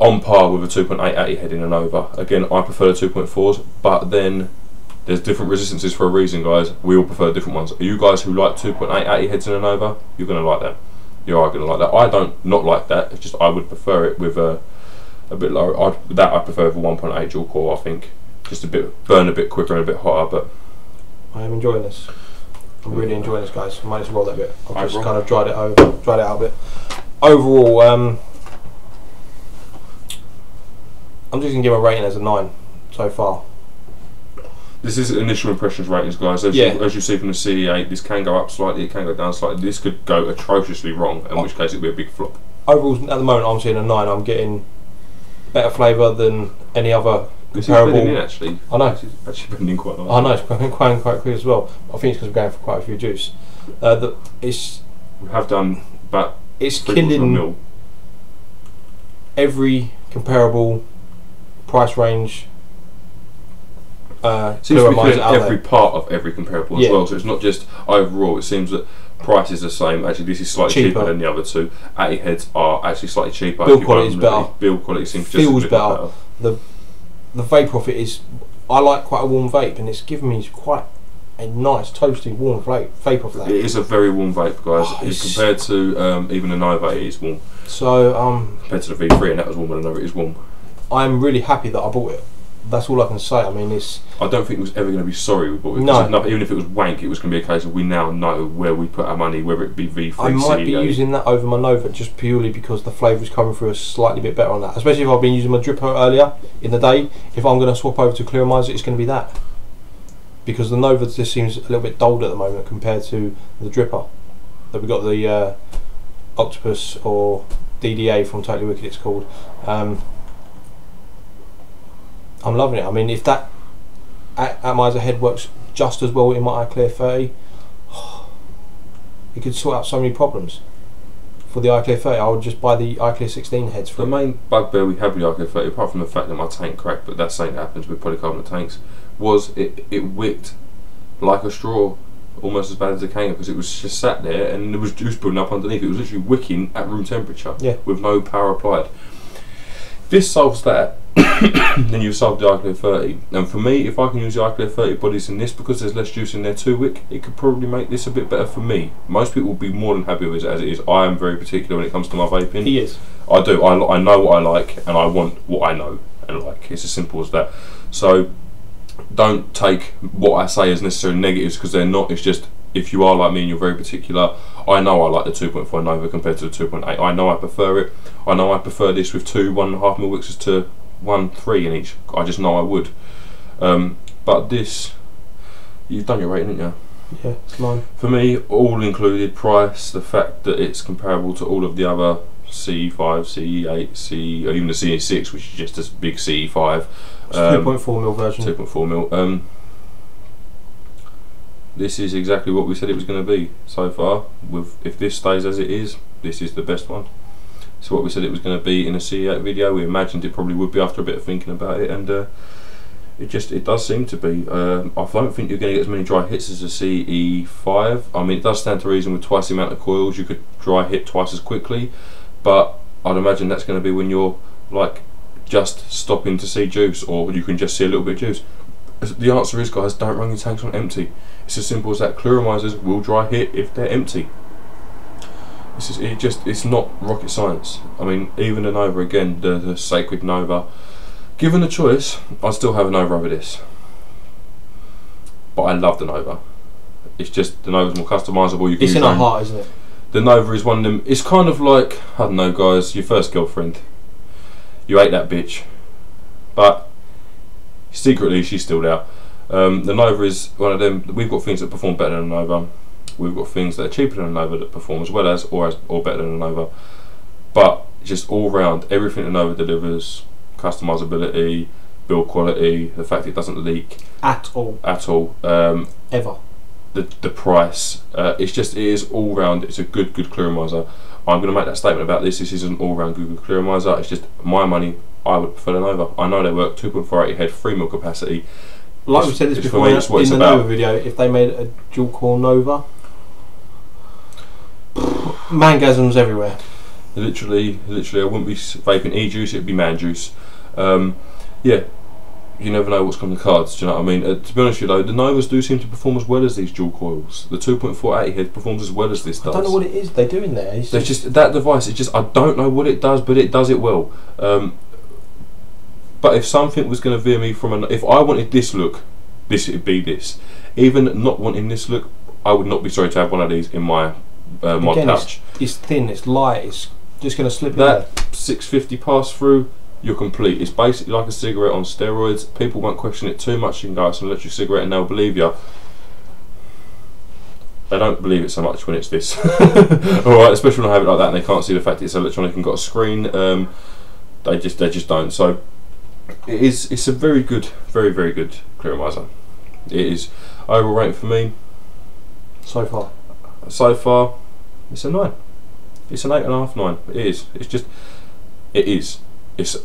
on par with a 2.880 heading and over. Again, I prefer the 2.4s, but then there's different resistances for a reason, guys. We all prefer different ones. Are you guys who like 2.880 heads in and over? You're going to like that. You are going to like that. I don't not like that. It's just I would prefer it with a bit lower. I prefer with a 1.8 dual core. I think just burn a bit quicker and a bit hotter. But I am enjoying this. I'm really enjoying this, guys. I might just roll that bit. I've just kind of dried it out a bit. Overall, I'm just going to give a rating as a 9 so far. This is initial impressions ratings, guys. As you see from the CE8, this can go up slightly, it can go down slightly. This could go atrociously wrong, in which case it would be a big flop. Overall, at the moment, I'm seeing a 9. I'm getting better flavour than any other comparable. It's in, actually. I know. It's actually blending quite well. I know, it's blending quite quick as well. I think it's because we're going for quite a few juice. We have done about it's killing every comparable price range. Seems to be killing every part of every comparable as well. So it's not just overall. It seems that price is the same. Actually, this is slightly cheaper than the other two. 80 heads are actually slightly cheaper. Build quality is better. Build quality seems feels just better. The vape off it is. I like quite a warm vape, and it's giving me quite a nice toasty warm vape off that. It is a very warm vape, guys. Compared to even a Nova, it is warm. So compared to the V3, and that was warm, and I know it is warm. I'm really happy that I bought it. That's all I can say. I mean, I don't think it was ever going to be sorry we bought it. No. Even if it was wank, it was going to be a case of we now know where we put our money, whether it be V3, I might be using that over my Nova just purely because the flavour is coming through a slightly bit better on that. Especially if I've been using my dripper earlier in the day. If I'm going to swap over to Clearomizer, it's going to be that. Because the Nova just seems a little bit dulled at the moment compared to the dripper. That we got the Octopus or DDA from Totally Wicked, it's called. I'm loving it. I mean, if that atomizer head works just as well in my iClear 30, it could sort out so many problems. For the iClear 30, I would just buy the iClear 16 heads for the main bugbear we had with the iClear 30, apart from the fact that my tank cracked, but that's something that happens with polycarbonate tanks, was it wicked like a straw, almost as bad as a Kanga, because it was just sat there and there was juice building up underneath. It was literally wicking at room temperature with no power applied. This solves that. then you've solved the iClear 30. And for me, if I can use the iClear 30 bodies in this, because there's less juice in there too, Wick, it could probably make this a bit better for me. Most people will be more than happy with it as it is. I am very particular when it comes to my vaping. He is. I do. I know what I like, and I want what I know and like. It's as simple as that. So don't take what I say as necessarily negatives, because they're not. It's just, if you are like me and you're very particular, I know I like the 2.4 Nova compared to the 2.8. I know I prefer it. I know I prefer this with 2 1.5mm Wickses to 1.3 in each. I just know I would. But this, you've done your rating, haven't you? Yeah, it's mine. For me, all included price, the fact that it's comparable to all of the other CE5, CE8, or even the CE6, which is just a big CE5. It's 2.4mm version. 2.4mm. This is exactly what we said it was going to be so far. If this stays as it is, this is the best one. So what we said it was going to be in a CE8 video. We imagined it probably would be after a bit of thinking about it, and it does seem to be. I don't think you're going to get as many dry hits as a CE5. I mean, it does stand to reason with twice the amount of coils you could dry hit twice as quickly, but I'd imagine that's going to be when you're like just stopping to see juice, or you can just see a little bit of juice. The answer is, guys, don't run your tanks on empty. It's as simple as that. Clearomizers will dry hit if they're empty. It's not rocket science. I mean, even the Nova, again, the sacred Nova, given a choice, I'd still have a Nova over this. But I love the Nova. It's just, the Nova's more customizable. You can it's in our heart, isn't it? The Nova is one of them. It's kind of like, I don't know, guys, your first girlfriend. You ate that bitch, but secretly she's still there. The Nova is one of them. We've got things that perform better than the Nova. We've got things that are cheaper than the Nova that perform as well as or better than the Nova. But just all round, everything the Nova delivers, customizability, build quality, the fact it doesn't leak at all. Ever. The price, it is all round. It's a good Clearomizer. I'm going to make that statement about this. This is an all round good Clearomizer. It's just my money. I would prefer the Nova. I know they work 2.48 head, 3mm capacity. Like we said this before in the Nova video, if they made a dual core Nova, mangasms everywhere. Literally, I wouldn't be vaping e-juice, it'd be man juice. Yeah, you never know what's coming to cards, do you know what I mean? To be honest with you though, the Novas do seem to perform as well as these dual coils. The 2.48 head performs as well as this does. I don't know what it is they do in there. It's just that device, I don't know what it does, but it does it well. But if something was going to veer me from if I wanted this look, this would be this. Even not wanting this look, I would not be sorry to have one of these in my mod pouch. It's thin, it's light, it's just going to slip in there. 650 pass through, you're complete. It's basically like a cigarette on steroids. People won't question it too much. You can go, it's an electric cigarette and they'll believe you. They don't believe it so much when it's this. Alright, especially when I have it like that and they can't see the fact it's electronic and got a screen. They just don't. So it's a very good, very good Clearomizer. It is. Overall rating for me so far it's a 9. It's an 8.5, 9. It is. It's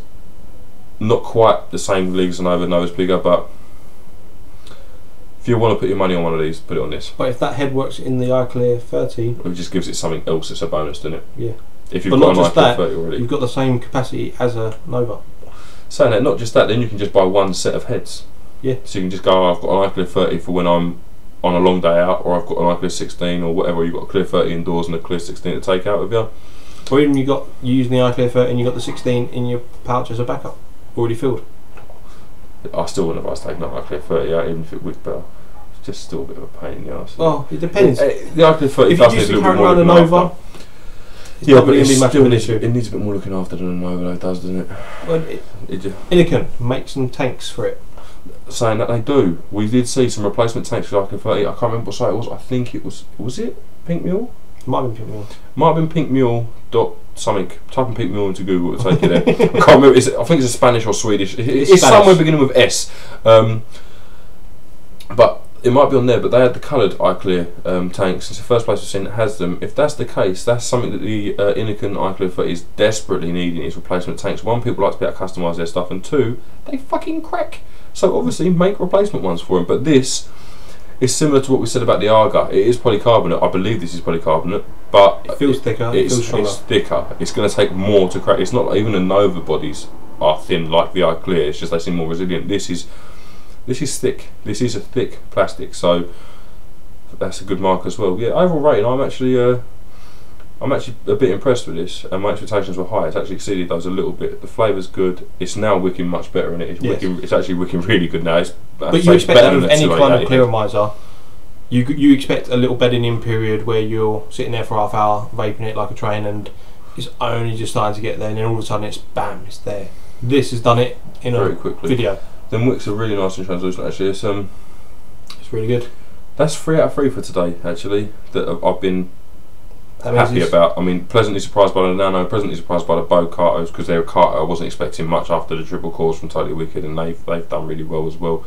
not quite the same league as an Nova. Nova's bigger, but if you want to put your money on one of these, put it on this. But if that head works in the iClear 30, it just gives it something else that's a bonus, doesn't it? Yeah. If you've got an iClear 30 already, you've got the same capacity as a Nova. Saying that, not just that, then you can just buy one set of heads. Yeah. So you can just go, oh, I've got an iClear 30 for when I'm on a long day out, or I've got an iClear 16 or whatever. You've got a Clear 30 indoors and a Clear 16 to take out with you. Or even you're using the iClear 30 and you got the 16 in your pouch as a backup, already filled. I still wouldn't advise taking an iClear 30 out, even if it would, but it's just still a bit of a pain in the arse. Well, it depends. The iClear 30 does need a little bit more looking after. Yeah, but it needs a bit more looking after than a Nova, though, does, doesn't it? Well, Innokin makes some tanks for it. Saying that they do. We did see some replacement tanks for iClear 30. I can't remember what site it was. I think it was it Pink Mule? Might have been Pink Mule. Might have been Pink Mule dot something. Type in Pink Mule into Google, it'll take you there. I can't remember. I think it's a Spanish or Swedish. It's somewhere beginning with S. But it might be on there. But they had the coloured iClear tanks. It's the first place I've seen that has them. If that's the case, that's something that the Innokin iClear 30 is desperately needing, is replacement tanks. One, people like to be able to customise their stuff, and two, they fucking crack. So obviously make replacement ones for them. But this is similar to what we said about the Arga. It is polycarbonate. I believe this is polycarbonate, but it feels thicker. It's thicker. It's going to take more to crack. It's not like even the Nova bodies are thin like the iClear. It's just they seem more resilient. This is thick. This is a thick plastic, so that's a good mark as well. Yeah, overall rating, I'm actually a bit impressed with this, and my expectations were high. It's actually exceeded those a little bit. The flavour's good. It's now wicking much better in it. It's, it's actually wicking really good now. But you expect out of any kind of Clearomizer, you expect a little bedding in period where you're sitting there for half hour vaping it like a train, and it's only just starting to get there, and then all of a sudden it's bam, it's there. This has done it in very quickly. Video. Them wicks are really nice and translucent. Actually, it's really good. That's 3 out of 3 for today. Actually, that I've been happy about. I mean, pleasantly surprised by the Nano, pleasantly surprised by the Bow Cartos, because they're a Carto I wasn't expecting much after the triple cores from Totally Wicked, and they've done really well as well.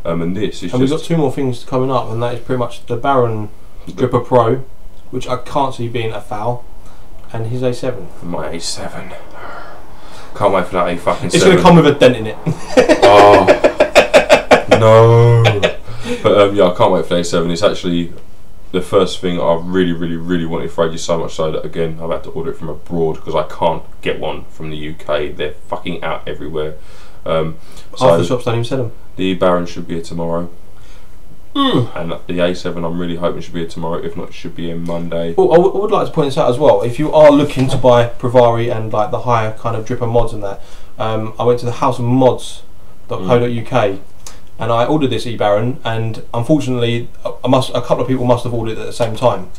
And this is. And we've got 2 more things coming up, and that is pretty much the Baron Dripper Pro, which I can't see being a foul, and his A7. My A7. Can't wait for that A7. It's going to come with a dent in it. Oh no! But yeah, I can't wait for the A7. It's actually the first thing I've really wanted for ages, so much so that again I've had to order it from abroad because I can't get one from the UK. They're fucking out everywhere. So half the shops don't even sell them. The Baron should be here tomorrow. And the A7 I'm really hoping should be here tomorrow. If not, it should be here Monday. Oh, I would like to point this out as well. If you are looking to buy Pravari and like the higher kind of dripper mods and that, I went to the houseofmods.co.uk and I ordered this e-Baron, and unfortunately a couple of people must have ordered it at the same time,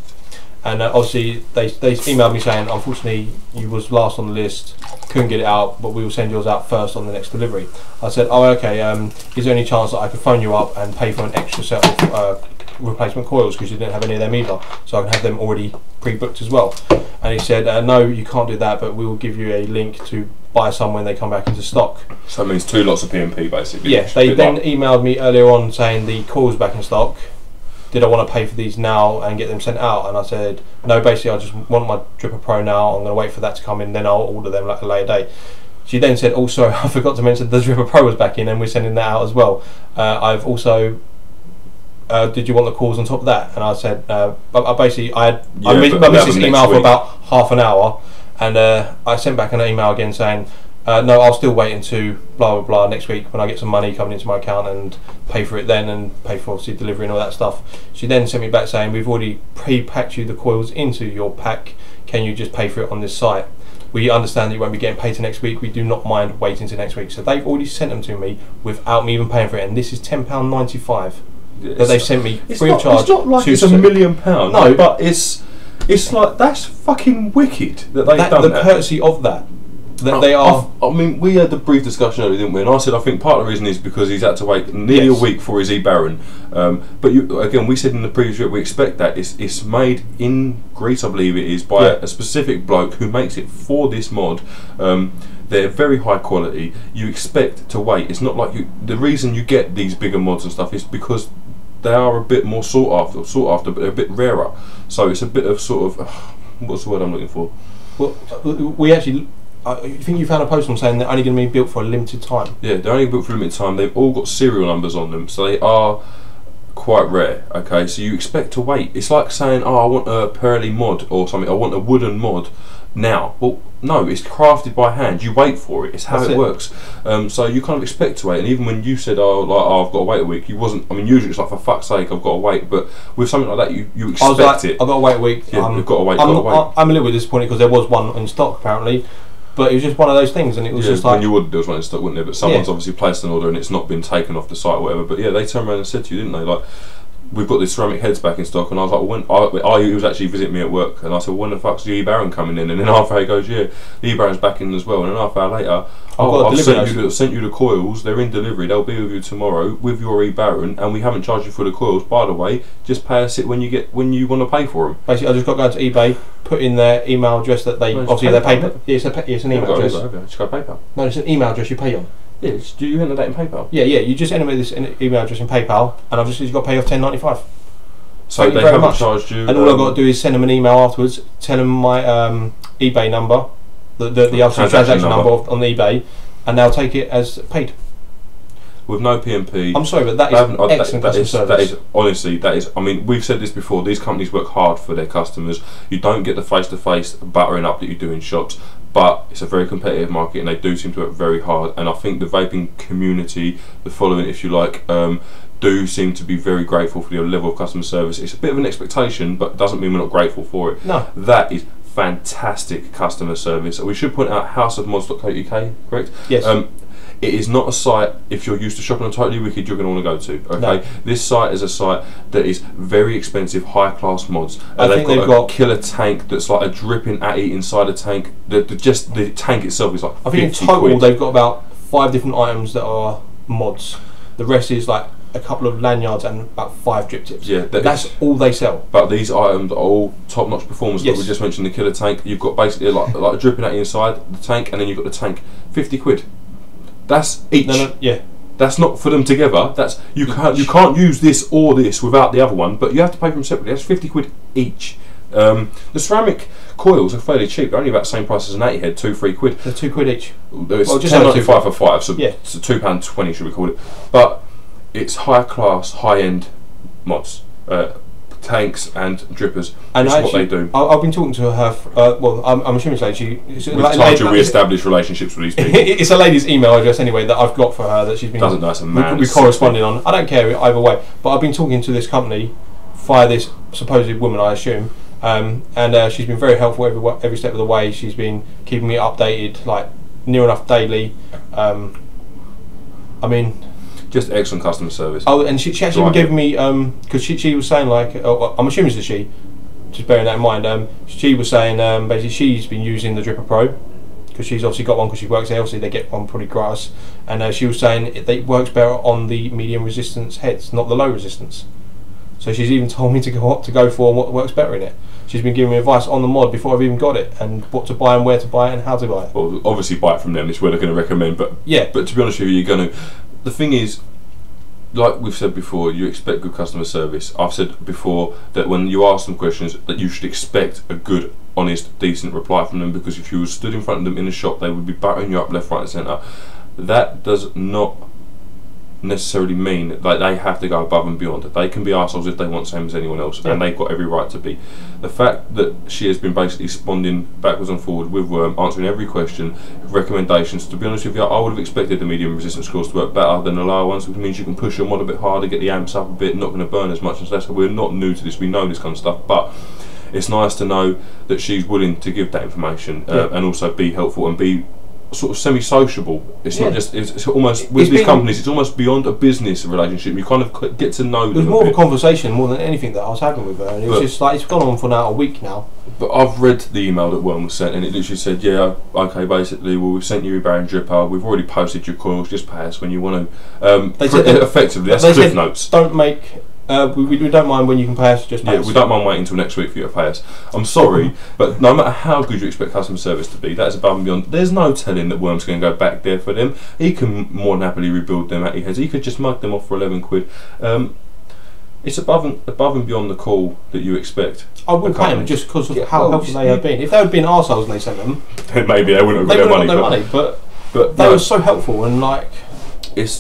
and obviously they emailed me saying unfortunately you was last on the list, couldn't get it out, but we will send yours out first on the next delivery. I said, oh okay, is there any chance that I could phone you up and pay for an extra set of replacement coils because you didn't have any of them either, so I can have them already pre-booked as well? And he said, no, you can't do that, but we will give you a link to buy some when they come back into stock. So that means 2 lots of PMP basically. Yeah, they then emailed me earlier on saying the coils back in stock. Did I want to pay for these now and get them sent out? And I said, no, basically I just want my Dripper Pro now, I'm going to wait for that to come in, then I'll order them at a later date. She then said, oh sorry, I forgot to mention the Dripper Pro was back in and we're sending that out as well. I've also, did you want the coils on top of that? And I said, I missed this email for about half an hour, and I sent back an email again saying, no, I'll still wait until blah blah blah next week when I get some money coming into my account and pay for it then, and pay for obviously delivery and all that stuff. She then sent me back saying, we've already pre-packed you the coils into your pack, can you just pay for it on this site? We understand that you won't be getting paid till next week, we do not mind waiting till next week. So they've already sent them to me without me even paying for it, and this is £10.95 that they've sent me free of charge. It's not like it's £1 million, no, but it's like, that's fucking wicked that they've done that. The courtesy of that. They are. I mean, we had the brief discussion earlier, didn't we? And I said I think part of the reason is because he's had to wait nearly a week for his e-Baron. But again, we said in the previous video we expect that it's made in Greece, I believe it is, by a specific bloke who makes it for this mod. They're very high quality. You expect to wait. It's not like the reason you get these bigger mods and stuff is because they are a bit more sought after, but they're a bit rarer. So it's a bit of sort of what's the word I'm looking for? Well, we actually. I think you found a post on saying they're only going to be built for a limited time. Yeah, they're only built for a limited time. They've all got serial numbers on them, so they are quite rare. Okay, so you expect to wait. It's like saying, oh, I want a Pearly mod or something. I want a wooden mod now. Well, no, it's crafted by hand. You wait for it. It's how it works. So you kind of expect to wait. And even when you said, oh, I've got to wait a week, you wasn't. I mean, usually it's like, for fuck's sake, I've got to wait. But with something like that, you expect it. I've got to wait a week. Yeah, you've got to wait. I'm a little bit disappointed because there was one in stock apparently. But it was just one of those things, and it was just like... when you ordered, there was one in stock, wouldn't there? But someone's obviously placed an order and it's not been taken off the site or whatever. But yeah, they turned around and said to you, didn't they? Like, we've got these ceramic heads back in stock, and I was like, he was actually visiting me at work, and I said, well, when the fuck's the e-Baron coming in? And then half an hour he goes, yeah, the e-Baron's back in as well. And then half an hour later, I've sent you the coils, they're in delivery, they'll be with you tomorrow with your e-Baron, and we haven't charged you for the coils, by the way, just pay us it when you want to pay for them. Basically, I just got to go to eBay, put in their email address that they, obviously their PayPal. Yeah, it's an email address. Just go PayPal. No, it's an email address you pay on. Yeah, do you enter that in PayPal? Yeah, you just enter this email address in PayPal, and I've just got to pay off £10.95. So they haven't charged you. And all I've got to do is send them an email afterwards, tell them my eBay number, the transaction number on eBay, and they'll take it as paid. with no PMP. I'm sorry, but that is excellent customer service. That is honestly, that is. I mean, we've said this before. These companies work hard for their customers. You don't get the face-to-face buttering up that you do in shops, but it's a very competitive market, and they do seem to work very hard. And I think the vaping community, the following, if you like, do seem to be very grateful for the level of customer service. It's a bit of an expectation, but it doesn't mean we're not grateful for it. No, that is fantastic customer service. We should point out houseofmods.co.uk, correct? Yes. It is not a site, if you're used to shopping on Totally Wicked, you're going to want to go to. Okay, no. This site is a site that is very expensive, high class mods. They've got a killer tank that's like a dripping atty inside a tank. Just the tank itself is like 50 I think in total quid. They've got about 5 different items that are mods. The rest is like a couple of lanyards and about 5 drip tips. Yeah, that's all they sell. But these items are all top-notch performance. Yes. Like we just mentioned the killer tank. You've got basically like a dripping atty inside the tank, and then you've got the tank. 50 quid. That's each. No, yeah. That's not for them together. That's you can't use this or this without the other one, but you have to pay for them separately. That's 50 quid each. The ceramic coils are fairly cheap. They're only about the same price as an 80 head, 2-3 quid. They're 2 quid each. It's well, just £10.95 for 5, so yeah. It's £2.20 should we call it? But it's high class, high end mods. Tanks and drippers, and what they do. I've been talking to her. Well, I'm assuming we've told you we establish relationships with these people. It's a lady's email address anyway that I've got for her that she's been. Doesn't know it's a man. We corresponding on. I don't care either way. But I've been talking to this company via this supposed woman, I assume, and she's been very helpful every step of the way. She's been keeping me updated, like near enough daily. I mean. Just excellent customer service. Oh, and she actually gave me because she was saying like I'm assuming it's a she, just bearing that in mind. She was saying basically she's been using the Dripper Pro because she's obviously got one because she works there. Obviously they get one pretty gratis, and she was saying it works better on the medium resistance heads, not the low resistance. So she's even told me to go for what works better in it. She's been giving me advice on the mod before I've even got it, and what to buy and where to buy it and how to buy it. Well, obviously buy it from them. It's where they're going to recommend, but yeah. But to be honest with you, you're going to. The thing is, like we've said before, you expect good customer service. I've said before that when you ask them questions, that you should expect a good, honest, decent reply from them, because if you were stood in front of them in a shop, they would be buttering you up left, right and centre. That does not necessarily mean that they have to go above and beyond. They can be arseholes if they want, same as anyone else, and they've got every right to be. The fact that she has been basically sponding backwards and forward with Worm, answering every question, recommendations, to be honest with you, I would have expected the medium resistance coils to work better than the lower ones, which means you can push your mod a bit harder, get the amps up a bit, not going to burn as much and less. We're not new to this, we know this kind of stuff, but it's nice to know that she's willing to give that information and also be helpful and be sort of semi-sociable. It's not just. It's almost with these companies. It's almost beyond a business relationship. You kind of get to know them. It was more of a conversation more than anything that I was having with her, and it was just like it's gone on for now a week now. But I've read the email that Worm was sent, and it literally said, "Yeah, okay, basically, well, we've sent you your Baron Dripper. We've already posted your coils. Just pay us when you want to." They said effectively, that's cliff notes. Don't make. We don't mind when you can pay us, just pay us. We don't mind waiting until next week for you to pay us. I'm sorry, but no matter how good you expect customer service to be, that is above and beyond. There's no telling that Worm's going to go back there for them. He can more than happily rebuild them at his heads. He could just mug them off for 11 quid. It's above and beyond the call that you expect. I would pay them just because of how helpful they have been. If they had been arseholes and they sent them, then maybe they wouldn't have got their money. But they were so helpful and like.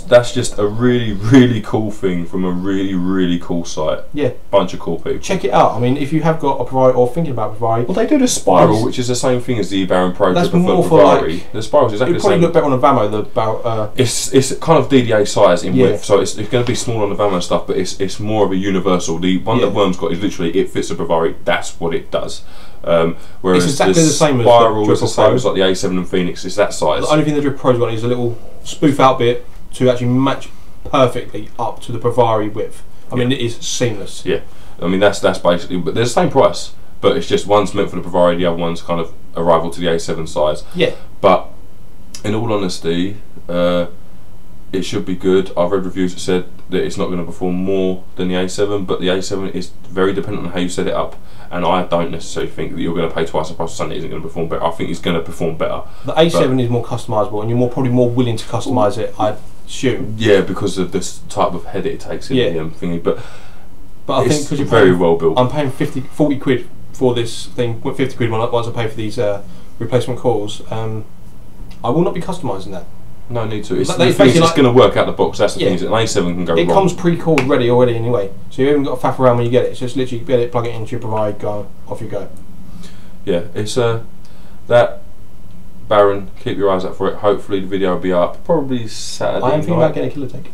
That's just a really, really cool thing from a really, really cool site. Yeah. Bunch of cool people. Check it out. I mean, if you have got a Ferrari or thinking about a Ferrari. Well, they do the Spiral, which is the same thing as the Baron Pro. That's more for Ferrari. Like, the Spiral's exactly the same. It'd probably look better on a Vamo. It's kind of DDA size in width, so it's going to be small on the Vamo stuff, but it's more of a universal. The one that Worm's got is literally, it fits a Ferrari. That's what it does. Whereas it's exactly the same as Spiral is the same as like the A7 and Phoenix. It's that size. The only thing the Drip Pro's got is a little spoof out bit to actually match perfectly up to the Ferrari width. I mean, it is seamless. Yeah, I mean that's basically. But they're the same price, but it's just one's meant for the Ferrari, the other one's kind of a rival to the A7 size. Yeah. But in all honesty, it should be good. I've read reviews that said that it's not going to perform more than the A7, but the A7 is very dependent on how you set it up. And I don't necessarily think that you're going to pay twice the price of something that isn't going to perform better. I think it's going to perform better. The A7 is more customisable, and you're probably more willing to customise it, I'd assume. Yeah, because of this type of head it takes in the thingy. But I think because you're very well built. I'm paying 40 quid for this thing. 50 quid once I pay for these replacement coils. I will not be customising that. No need to. It's, Like, the it's thing is, basically it's going to work out the box. That's the thing. Is an A7 can go It wrong. comes pre-coiled ready already anyway, so you haven't got to faff around when you get it. It's just literally get it, plug it into your provider, go off you go. Yeah, it's that Baron. Keep your eyes out for it. Hopefully the video will be up probably Saturday I am thinking night. about getting a killer tank.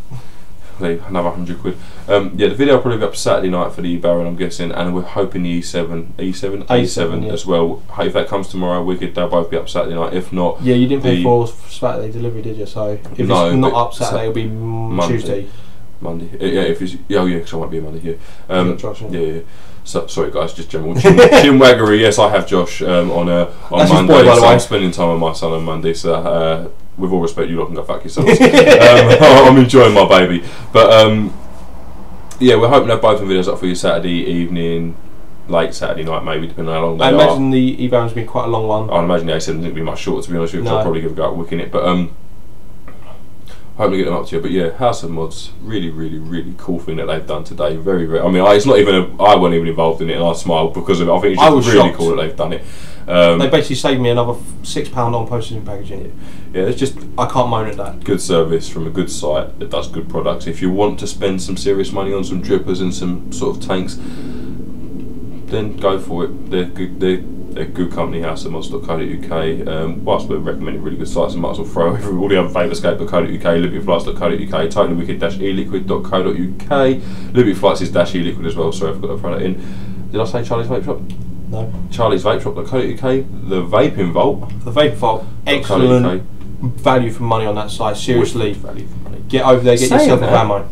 Another 100 quid. Yeah, the video will probably be up Saturday night for the Baron, I'm guessing, and we're hoping the A7 yeah. as well. If that comes tomorrow, they'll both be up Saturday night. If not, Yeah, you didn't pay for Saturday delivery, did you? So if it's not up Saturday, it'll be Monday. Tuesday. Monday. Yeah, if it's because I won't be Monday here. Josh, Yeah. So sorry guys, just general chin waggery. Yes, I have Josh on That's his Monday. boy, by the so way. I'm spending time with my son on Monday. So with all respect, you lot can go fuck yourselves. I'm enjoying my baby, but yeah, we're hoping to have both the videos up for you Saturday evening, late Saturday night, maybe depending on how long they I are. imagine the E-Baron's been quite a long one. I'd imagine the A7 isn't be much shorter, to be honest with you. No. I'll probably give a go at wicking it, but hoping to get them up to you. But yeah, House of Mods, really, really, really cool thing that they've done today. Very, very. I mean, it's not even I wasn't even involved in it, and I smiled because of it. I think it's just really shocked. cool that they've done it. They basically saved me another £6 on postage and packaging. Yeah, it's just I can't moan at that. good service from a good site that does good products. If you want to spend some serious money on some drippers and some sort of tanks, then go for it. They're good. They're good company. houseofmods.co.uk. Whilst we're recommending really good sites, I might as well throw all the other favorscape.co.uk, libertyflights.co.uk, totally-e-liquid.co.uk. Liberty Flights is -e-liquid as well. Sorry, I forgot to throw that in. Did I say Charlie's Vape Shop? No. Charlie's Vape Shop.co.uk. The Vaping Vault. The Vapor Vault, excellent value for money on that site. Seriously, Value for money. get over there, get yourself a ammo.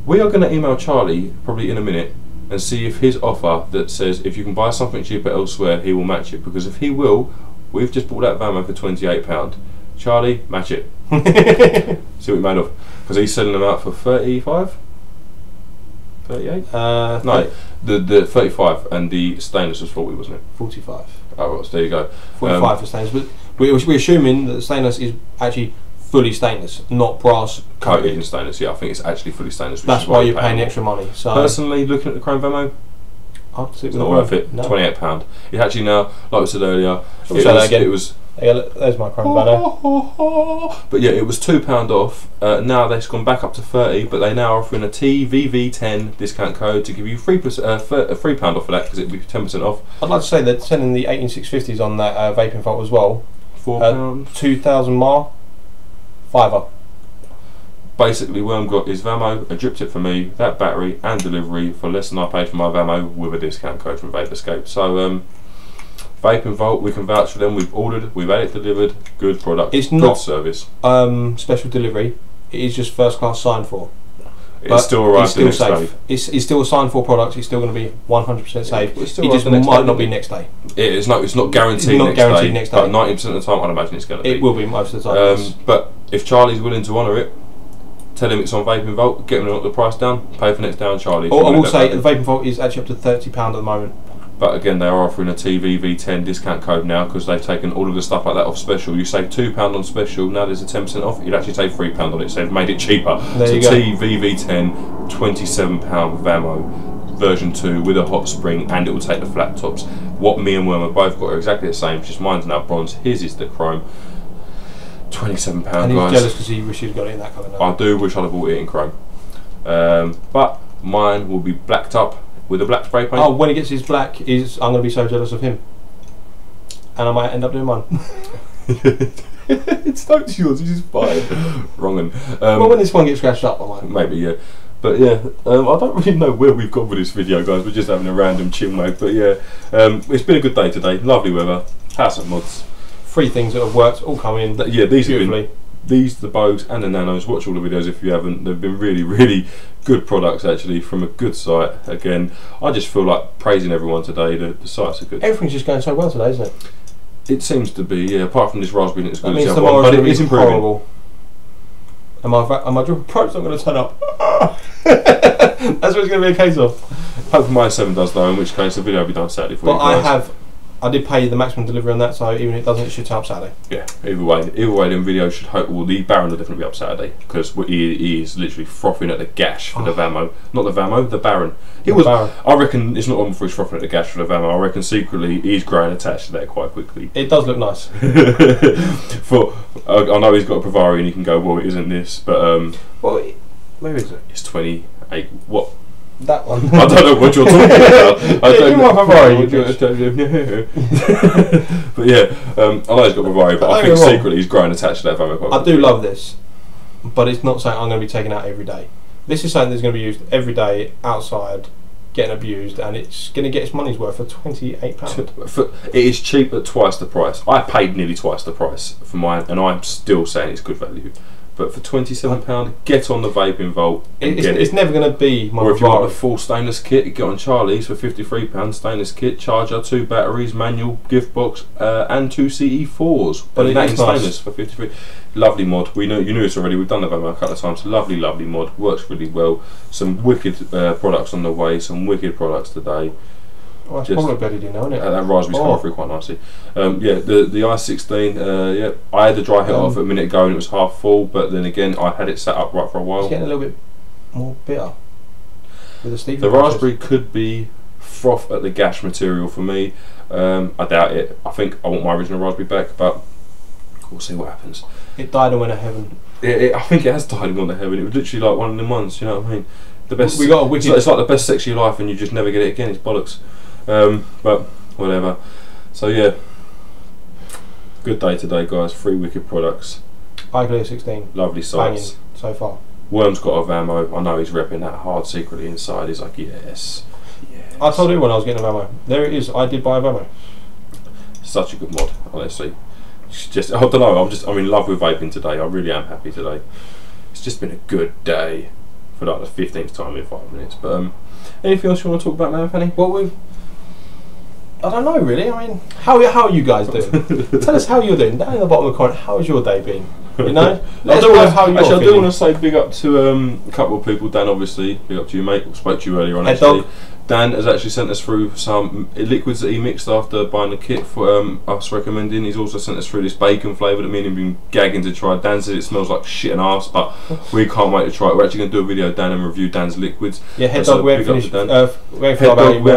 We are going to email Charlie probably in a minute and see if his offer that says if you can buy something cheaper elsewhere, he will match it. Because if he will, we've just bought that Vamo for £28. Charlie, match it. See what we made of. Because he's selling them out for 35? 38? No, the 35 and the stainless was 40, wasn't it? 45. Oh, well, so there you go. 45 for stainless. But we're assuming that the stainless is actually fully stainless, not brass Coated in stainless, yeah, I think it's actually fully stainless. That's why you're paying the extra money. So personally, looking at the Chrome Vamo, it's not worth it. No. £28. It's actually now, like we said earlier, Shall we say that again? it was. There's my Chrome Vano. But yeah, it was £2 off. Now they've gone back up to 30, but they now are offering a TVV10 discount code to give you £3 off for that because it'd be 10% off. I'd like to say they're sending the 18650s on that Vaping Vault as well. £4. 2,000 mAh, £5. Basically, Worm got his Vamo, a drip tip for me, that battery, and delivery for less than I paid for my Vamo with a discount code from Vaporscape. So, Vaping Vault, we can vouch for them. We've ordered, we've had it delivered. Good product, it's good not service. Special delivery. It is just first class signed for. It's still arrived the next day. It's still a signed for product. It's still going to be 100% safe. It just might not be next day. It's not guaranteed. It's not guaranteed next day. But 90% of the time, I'd imagine it's going to be. It will be most of the time. But if Charlie's willing to honour it, tell him it's on Vaping Vault. Get him to knock the price down. Pay for next day on Charlie. I will say the Vaping Vault is actually up to £30 at the moment. But again, they are offering a TVV10 discount code now because they've taken all of the stuff like that off special. You save £2 on special, now there's a 10% off. You'd actually save £3 on it, so they've made it cheaper. There so you go. TVV10, £27 Vamo, version 2 with a hot spring, and it will take the flat tops. What me and Worm have both got are exactly the same, just mine's now bronze, his is the chrome. £27, and he's guys. jealous because he wishes he'd got it in that colour now. I do wish I'd have bought it in chrome. But mine will be blacked up with a black spray paint. Oh, when he gets his black, I'm going to be so jealous of him. And I might end up doing mine. It's not yours, which is fine. Wrong. Well, when this one gets scratched up, I might. Maybe, yeah. But yeah, I don't really know where we've gone with this video, guys. We're just having a random chin wag. But yeah, it's been a good day today. Lovely weather. House of Mods. 3 things that have worked, all come in. Yeah, these have beautifully. been. These, the Bows and the Nanos, watch all the videos if you haven't. They've been really, really good products actually from a good site. Again, I just feel like praising everyone today. The sites are good. Everything's just going so well today, isn't it? It seems to be, yeah. Apart from this raspberry, it's good That as means the other one, but it is tomorrow's improving. horrible. And my drip pro's not going to turn up. That's what it's going to be a case of. Hopefully my 7 does though, in which case the video will be done Saturday for But you I guys. have I did pay the maximum delivery on that, so even if it doesn't, it should turn up Saturday. Yeah, either way, them videos should hope. Well, the Baron will definitely be up Saturday because he is literally frothing at the gash for the Vamo. Not the Vamo, the Baron. I reckon it's not on for his frothing at the gash for the Vamo. I reckon secretly he's growing attached to that quite quickly. It does look nice. I know he's got a Bavaria and you can go, well, it isn't this, but well, where is it? It's 28. What? That one. I don't know what you're talking about. I don't know. But yeah, I know he's got Bavaria, but I think secretly he's growing attached to that Vamo. I do love this, but it's not something I'm going to be taking out every day. This is something that's going to be used every day outside, getting abused, and it's going to get its money's worth for £28. It is cheap at twice the price. I paid nearly twice the price for mine, and I'm still saying it's good value. But for £27, get on the vaping vault. It's never going to be my. Or if you want the full stainless kit, you get on Charlie's for £53. Stainless kit, charger, 2 batteries, manual, gift box, and 2 CE4s. But that is nice. stainless for £53. Lovely mod. You knew this already. We've done the Vamo a couple of times. Lovely mod. Works really well. Some wicked products on the way. Some wicked products today. Oh, that's probably bedded in now, isn't it? That raspberry's coming through quite nicely. Yeah, the i16, yeah, I had the dry hit off a minute ago and it was half full, but then again I had it set up right for a while. It's getting a little bit more bitter with the Stevie. The raspberry could be froth at the gash material for me. I doubt it. I think I want my original raspberry back, but we'll see what happens. It died and went to heaven. I think it has died and gone to heaven. It was literally like one of them ones, you know what I mean? The best. We got a wicked. It's like the best sex of your life and you just never get it again. It's bollocks. But whatever. So yeah, good day today, guys. 3 wicked products. iClear 16. Lovely sights so far. Worm's got a Vamo. I know he's repping that hard secretly inside. He's like, yes. I told you when I was getting a Vamo. There it is. I did buy a Vamo. Such a good mod, honestly. It's just, I don't know. I'm in love with vaping today. I really am happy today. It's just been a good day for like the 15th time in 5 minutes. But anything else you want to talk about now, Fanny? Well, I don't know really. I mean, how are you guys doing? Tell us how you're doing. Down in the bottom of the comment, how's your day been? You know? I do want to say big up to a couple of people. Dan, obviously, big up to you, mate. Spoke to you earlier on. Actually, Dan has actually sent us through some liquids that he mixed after buying the kit for us recommending. He's also sent us through this bacon flavour that me and him been gagging to try. Dan said it smells like shit and arse, but we can't wait to try it. We're actually going to do a video, Dan, and review Dan's liquids. Yeah, Head Dog, we haven't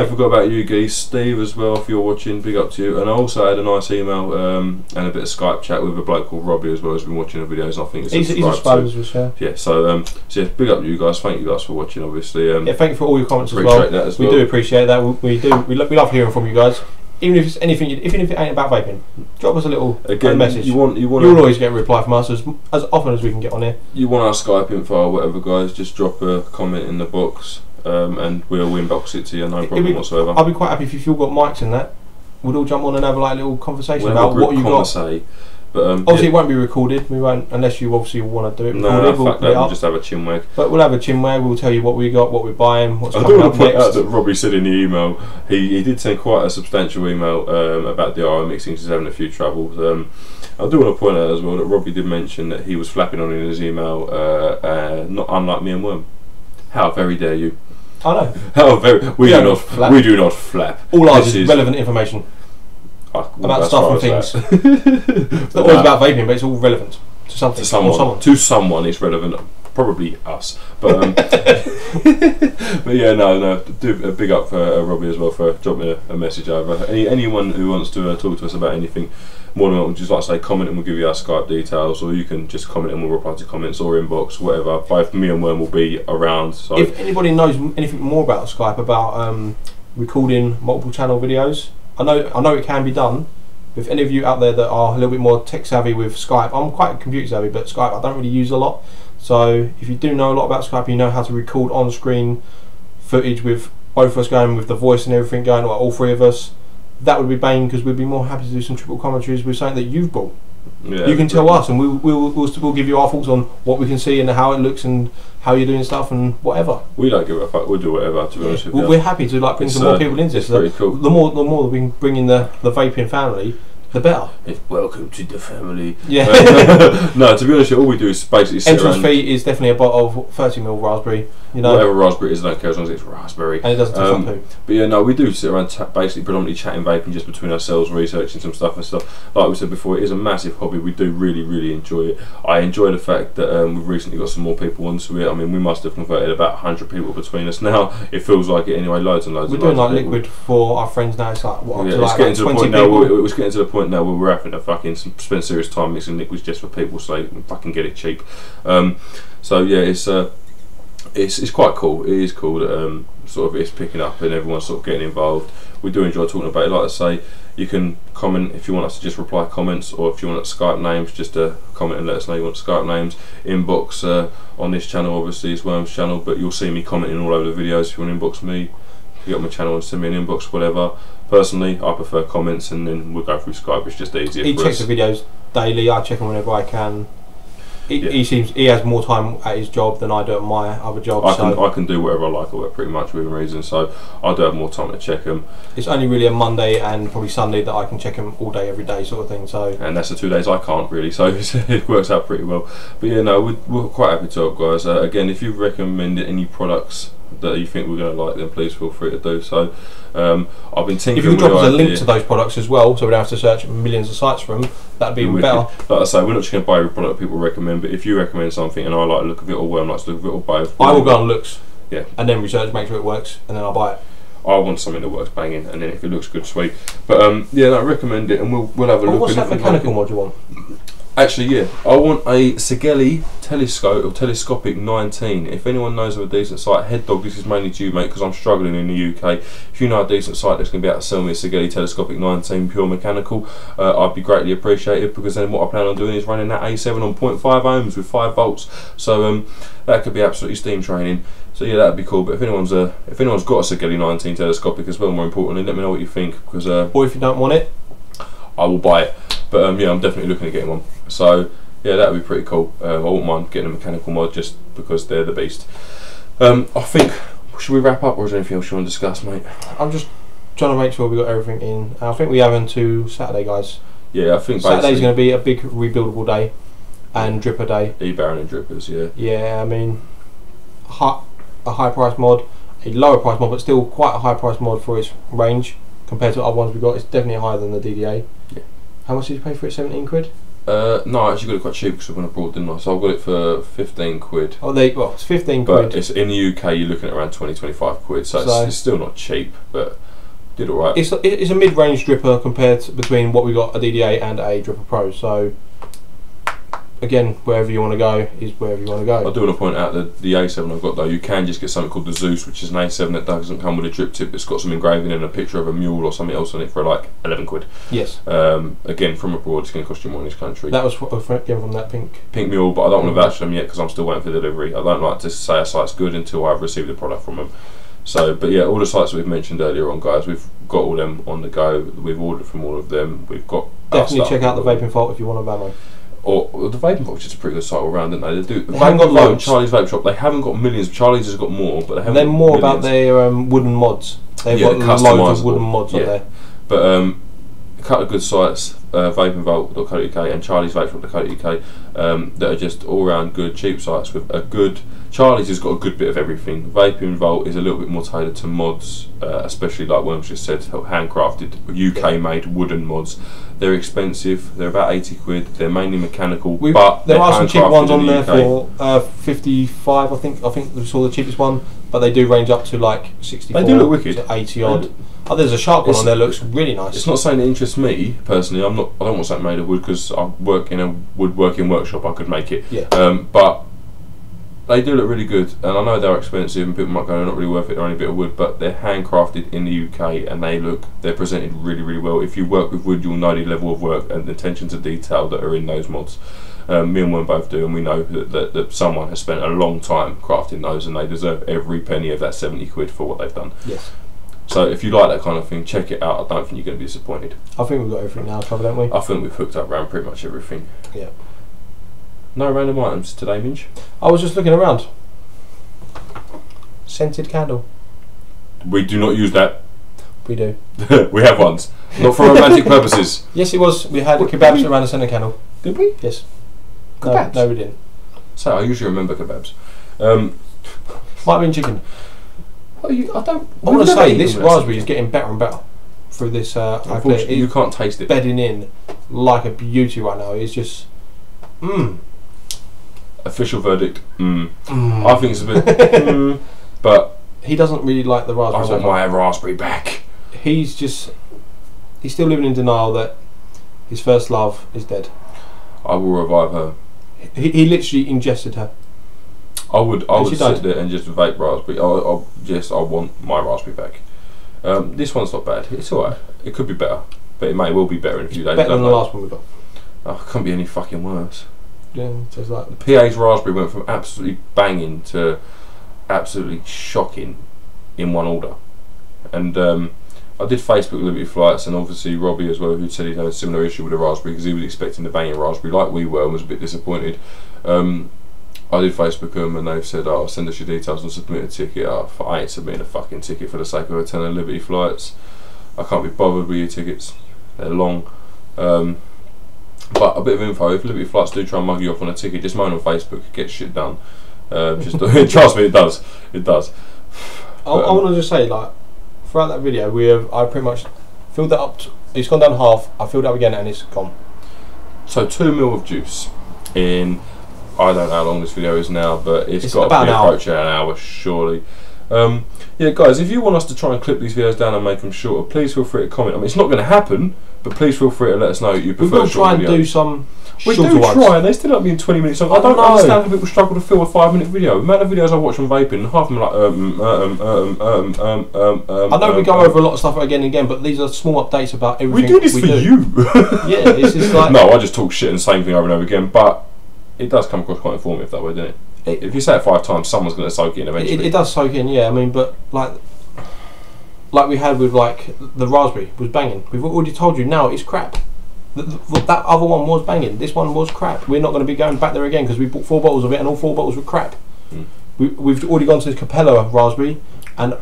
forgot about you, geese. Steve as well, if you're watching, big up to you. And I also had a nice email and a bit of Skype chat with a bloke called Robbie as well, who's been watching the videos. And I think he's a subscriber. Yeah, so yeah, big up to you guys. Thank you guys for watching, obviously. Yeah, thank you for all your comments as well. Appreciate that as well. We do appreciate that. We love hearing from you guys. Even if it's anything, even if it ain't about vaping, drop us a little message. You'll always get a reply from us as often as we can get on here. You want our Skype info or whatever, guys? Just drop a comment in the box, and we'll inbox it to you. No problem whatsoever. I'll be quite happy if you've all got mics in that. We'd all jump on and have like a little conversation about what you got. But obviously, it won't be recorded. We won't, unless you obviously want to do it recorded. We'll just have a chinwag. But we'll have a chinwag. We'll tell you what we got, what we're buying, what's coming up next. I do want to point out that Robbie said in the email, he did send quite a substantial email about the RO mixing. He's having a few troubles. I do want to point out as well that Robbie did mention that he was flapping on in his email, not unlike me and Worm. How very dare you? I know. How very we do not flap. All ours is relevant information. About stuff and things. It's not always about vaping, but it's all relevant to something. To someone it's relevant. Probably us. But but yeah, no. Do a big up for Robbie as well for dropping a message over. Anyone who wants to talk to us about anything, more than welcome. Just like I say, comment and we'll give you our Skype details, or you can just comment and we'll reply to comments or inbox, whatever. Both me and Worm will be around. So if anybody knows anything more about Skype, about recording multiple channel videos, I know it can be done. If any of you out there that are a little bit more tech savvy with Skype, I'm quite computer savvy, but Skype I don't really use a lot. So if you do know a lot about Skype, you know how to record on-screen footage with both of us going, with the voice and everything going, or all 3 of us, that would be bang, because we'd be more happy to do some triple commentaries with something that you've bought. Yeah, you can tell us, and we'll give you our thoughts on what we can see and how it looks and how you're doing stuff and whatever. We don't give a fuck. We'll do whatever. To be honest with you, we're happy to bring some more people into this. Pretty cool. The more that we can bring in the vaping family, the better. Welcome to the family. Yeah. No, to be honest, all we do is basically sit entrance around. fee is definitely a bottle of 30ml raspberry. You know, whatever raspberry it is, I don't care as long as it's raspberry. And it doesn't taste like poo. But yeah, no, we do sit around basically predominantly chatting vaping just between ourselves, researching some stuff and stuff. Like we said before, it is a massive hobby. We do really enjoy it. I enjoy the fact that we've recently got some more people onto it. I mean, we must have converted about 100 people between us now. It feels like it anyway. Loads and loads. We're doing like liquid for our friends now. It's like what? Yeah, Up to it's getting to the 20 point now. people. It's getting to the point now where we're having to fucking spend serious time mixing liquids just for people, so they can fucking get it cheap. So yeah, it's quite cool. It is cool that sort of it's picking up and everyone's sort of getting involved. We do enjoy talking about it. Like I say, you can comment if you want us to just reply comments, or if you want Skype names, just comment and let us know you want Skype names. Inbox on this channel, obviously it's Worm's channel, but you'll see me commenting all over the videos. If you want to inbox me, you got my channel and send me an inbox, whatever. Personally, I prefer comments, and then we'll go through Skype. It's just easier. He for checks us. the videos daily. I check them whenever I can. Yeah. He has more time at his job than I do at my other job. I can do whatever I like at work pretty much within reason, so I do have more time to check them. It's only really a Monday and probably Sunday that I can check them all day, every day, sort of thing. So, and that's the 2 days I can't really, so it works out pretty well. But yeah, no, we're quite happy to help, guys. Again, if you recommend any products that you think we're going to like, then please feel free to do so. I've been tinkering. If you could drop us a link to those products as well, so we don't have to search millions of sites for them, that'd be even better. Like I say, we're not just going to buy every product people recommend, but if you recommend something and I like the look of it, or Worm likes the look of it, or both, I will go on looks, yeah, and then research, make sure it works, and then I'll buy it. I want something that works banging, and then if it looks good, sweet. But yeah, no, recommend it, and we'll have a look. What's that mechanical mod you want? Actually, yeah, I want a Sigeli telescopic 19. If anyone knows of a decent site, Head Dog, this is mainly to you, mate, because I'm struggling in the UK. If you know a decent site that's going to be able to sell me a Sigeli telescopic 19 pure mechanical, I'd be greatly appreciated, because then what I plan on doing is running that A7 on 0.5 ohms with 5 volts. So that could be absolutely steam training. So yeah, that'd be cool. But if anyone's got a Sigeli 19 telescopic as well, more importantly, let me know what you think, because or if you don't want it, I will buy it. But yeah, I'm definitely looking at getting one. So yeah, that would be pretty cool. I wouldn't mind getting a mechanical mod just because they're the beast. I think, should we wrap up, or is there anything else you want to discuss, mate? I'm just trying to make sure we got everything in. I think we have until Saturday, guys. Yeah, I think Saturday's going to be a big rebuildable day and dripper day. E-Baron and drippers, yeah. Yeah, I mean, a high price mod, a lower price mod, but still quite a high price mod for its range compared to other ones we got. It's definitely higher than the DDA. Yeah. How much did you pay for it? 17 quid? No, I actually got it quite cheap because when I brought it, didn't I? So I got it for 15 quid. Oh, well, it's 15 but quid. It's in the UK, you're looking at around 20-25 quid, so it's still not cheap, but did alright. It's a mid-range dripper compared to between what we got, a DDA and a Dripper Pro. So again, wherever you want to go is wherever you want to go. I do want to point out that the A7 I've got though, you can just get something called the Zeus, which is an A7 that doesn't come with a drip tip. It's got some engraving and a picture of a mule or something else on it for like 11 quid. Yes. Again, from abroad, it's going to cost you more in this country. That was again from that pink mule, but I don't want to vouch for them yet because I'm still waiting for delivery. I don't like to say a site's good until I've received the product from them. So, but yeah, all the sites that we've mentioned earlier on, guys, we've got all them on the go. We've ordered from all of them. We've got definitely check out the Vaping Vault if you want a ammo. Or the Vaping Vault, which is a pretty good site all round, don't they? They haven't got loads. Charlie's Vape Shop, they haven't got millions. Charlie's has got more, but they haven't. They're more about their wooden mods. They've got loads of wooden mods on there. But a couple of good sites, vapingvault.co.uk and charliesvapeshop.co.uk, that are just all round good, cheap sites with a good. Charlie's has got a good bit of everything. Vaping Vault is a little bit more tailored to mods, especially like Worms just said, handcrafted, UK made wooden mods. They're expensive, they're about 80 quid, they're mainly mechanical, but there are some cheap ones on there for 55, I think we saw the cheapest one, but they do range up to like 64 they do look wicked. to 80 odd. Oh, there's a sharp one on there, looks really nice. It's not something that interests me personally. I don't want something made of wood because I work in a woodworking workshop. I could make it, but they do look really good, and I know they're expensive and people might go, they're not really worth it, they're only a bit of wood, but they're handcrafted in the UK and they're presented really, really well. If you work with wood, you'll know the level of work and the attention to detail that are in those mods. Me and Worm both do, and we know that someone has spent a long time crafting those, and they deserve every penny of that 70 quid for what they've done. Yes. So if you like that kind of thing, check it out. I don't think you're going to be disappointed. I think we've got everything now covered, haven't we? I think we've hooked up around pretty much everything. Yeah. No random items today, Minch? I was just looking around. Scented candle. We do not use that. We do. We have ones. Not for romantic purposes. Yes, it was. We had kebabs around the centre canal. Did we? Yes. Kebabs? No, we didn't. So I usually remember kebabs. Might have been chicken. I don't. I want to say this raspberry is getting better and better through this. Unfortunately, you can't taste it. Bedding in like a beauty right now. It's just. Official verdict. I think it's a bit. But he doesn't really like the raspberry. I want my raspberry back. He's still living in denial that his first love is dead. I will revive her. He literally ingested her. I would sit there and just vape raspberry. I want my raspberry back. This one's not bad. It's alright. It could be better, but it may well be better in a few days. Better than the last one we got. Oh, it can't be any fucking worse. Yeah, tastes like the PA's raspberry went from absolutely banging to absolutely shocking in one order. And I did Facebook Liberty Flights, and obviously Robbie as well, who said he'd had a similar issue with the raspberry because he was expecting the banging raspberry like we were and was a bit disappointed. I did Facebook them and they've said, "Oh, send us your details and submit a ticket." I ain't submitting a fucking ticket for the sake of a tenner Liberty Flights. I can't be bothered with your tickets. They're long. But a bit of info: if Liberty Flights do try and mug you off on a ticket, just moan on Facebook, get shit done. Just trust me, it does. It does. I want to just say, like, throughout that video, I pretty much filled that up. It's gone down half. I filled it up again, and it's gone. So 2 ml of juice in. I don't know how long this video is now, but it's got to be approaching an hour, surely. Yeah, guys, if you want us to try and clip these videos down and make them shorter, please feel free to comment. I mean, it's not going to happen, but please feel free to let us know you prefer. We will try and do some shorter ones. We do try, and they still up being 20 minutes long. I don't understand how people struggle to fill a 5-minute video. The amount of videos I watch on vaping, and half of them are like, I know we go over a lot of stuff again and again, but these are small updates about everything we do this for you. Yeah, it's just like... No, I just talk shit and the same thing over and over again, but it does come across quite informative that way, doesn't it? If you say it 5 times, someone's going to soak it in eventually. It does soak in, yeah. I mean, but like we had with like the raspberry was banging. We've already told you now it's crap. That other one was banging. This one was crap. We're not going to be going back there again because we bought 4 bottles of it and all 4 bottles were crap. We've already gone to the Capella raspberry and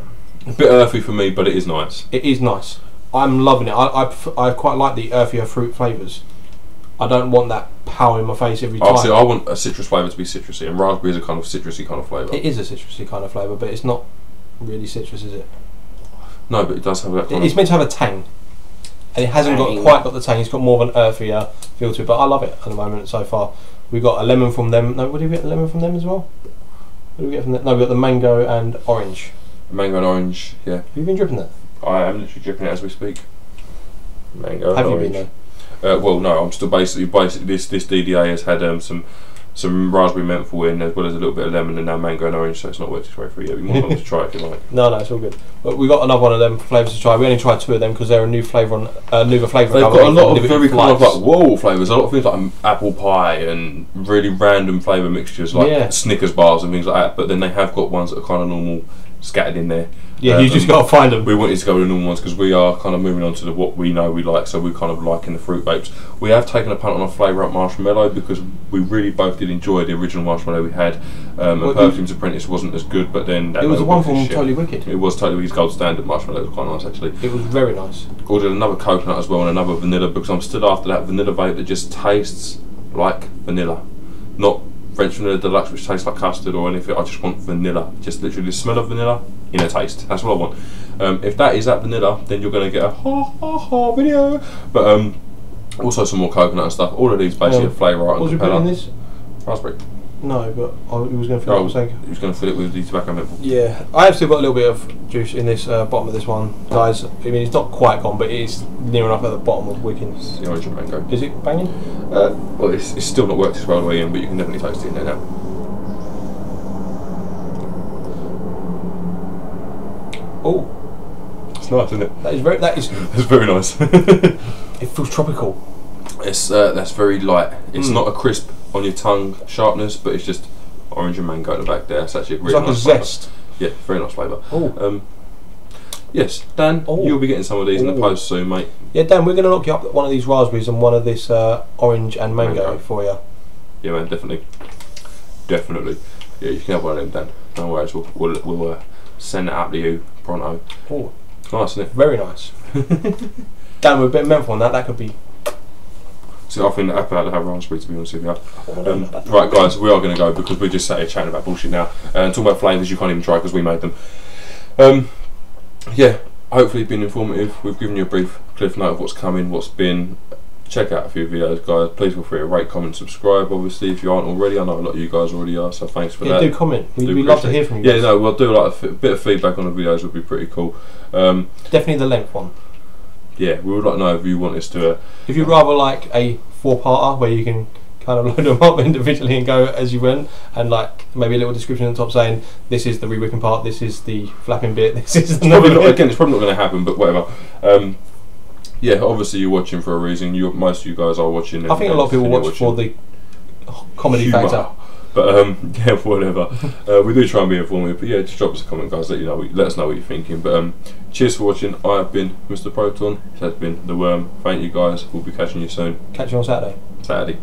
a bit earthy for me, but it is nice. It is nice. I'm loving it. I quite like the earthier fruit flavours. I don't want that power in my face every time. Obviously, I want a citrus flavour to be citrusy, and raspberry is a kind of citrusy kind of flavour. It is a citrusy kind of flavour, but it's not really citrus, is it? No, but it does have that kind It's meant to have a tang. And it hasn't quite got the tang, it's got more of an earthier feel to it, but I love it at the moment so far. We got a lemon from them. No, what did we get? A lemon from them as well? What did we get from them? No, we got the mango and orange. Mango and orange, yeah. Have you been dripping that? I am literally dripping it as we speak. Mango and orange. Have you been though? Well, no, I'm still basically this DDA has had some raspberry menthol in, as well as a little bit of lemon and now mango and orange, so it's not worked its way through yet. You're more welcome to try it if you like. No, it's all good. But we got another one of them flavours to try. We only tried 2 of them because they're a new flavour on newer flavour. They've got a lot of very kind of like whoa flavours. A lot of things like apple pie and really random flavour mixtures like Snickers bars and things like that. But then they have got ones that are kind of normal scattered in there. Yeah, you just got to find them. We wanted to go with the normal ones because we are kind of moving on to what we know we like, so we're kind of liking the fruit vapes. We have taken a punt on a flavour up marshmallow because we really both did enjoy the original marshmallow we had. And Perfume's Apprentice wasn't as good, but then... It was the one from Totally Wicked. It was Totally Wicked's gold standard marshmallow. It was quite nice actually. It was very nice. Ordered another coconut as well and another vanilla because I'm still after that vanilla vape that just tastes like vanilla. Not French Vanilla Deluxe which tastes like custard or anything. I just want vanilla. Just literally the smell of vanilla in a taste. That's what I want. If that is that vanilla, then you're going to get a ha video. But also some more coconut and stuff. All of these basically have flavour art and Capella. What was you putting in this? Raspberry. No, but he was going to fill it with he was going to fill it with the tobacco menthol. Yeah, I have still got a little bit of juice in this bottom of this one, guys. I mean, it's not quite gone, but it's near enough at the bottom of Wicking. It's the orange and mango. Is it banging? Well, it's still not worked its way all the way in, but you can definitely taste it in there now. Oh, it's nice, isn't it? That's very nice. It feels tropical. It's that's very light. It's not a crisp on your tongue sharpness, but it's just orange and mango at the back there. It's actually a really nice flavour. It's like a zest. Yeah, very nice flavour. Oh. Yes, Dan, you'll be getting some of these in the post soon, mate. Yeah, Dan, we're going to knock you up one of these raspberries and one of this orange and mango for you. Yeah, man, definitely. Definitely. Yeah, you can have one of them, Dan. No worries, we'll send it out to you pronto. Oh. nice, isn't it? Very nice. Damn, with a bit of menthol on that, that could be. So I think the apple had to have raspberry, to be honest with you. Right, guys, we are going to go because we just sat here chatting about bullshit now and talking about flavours you can't even try because we made them. Yeah, hopefully it's been informative. We've given you a brief cliff note of what's coming, what's been. Check out a few videos, guys. Please feel free to rate, comment, subscribe. Obviously, if you aren't already, I know a lot of you guys already are, so thanks for that. Do comment. We'd love to hear from you. Yeah, no, we'll do like a bit of feedback on the videos. Would be pretty cool. Definitely the length one. Yeah, we would like to know if you want us to. If you'd rather like a 4-parter where you can kind of load them up individually and go as you went, and like maybe a little description at the top saying this is the re-wicking part, this is the flapping bit, this is the again, it's probably not going to happen, but whatever. Yeah, obviously you're watching for a reason. Most of you guys are watching. I think a lot of people watch for the comedy factor. But yeah, whatever. We do try and be informative. But yeah, just drop us a comment, guys. Let us know what you're thinking. But cheers for watching. I have been Mr. Proton. This has been The Worm. Thank you, guys. We'll be catching you soon. Catch you on Saturday. Saturday.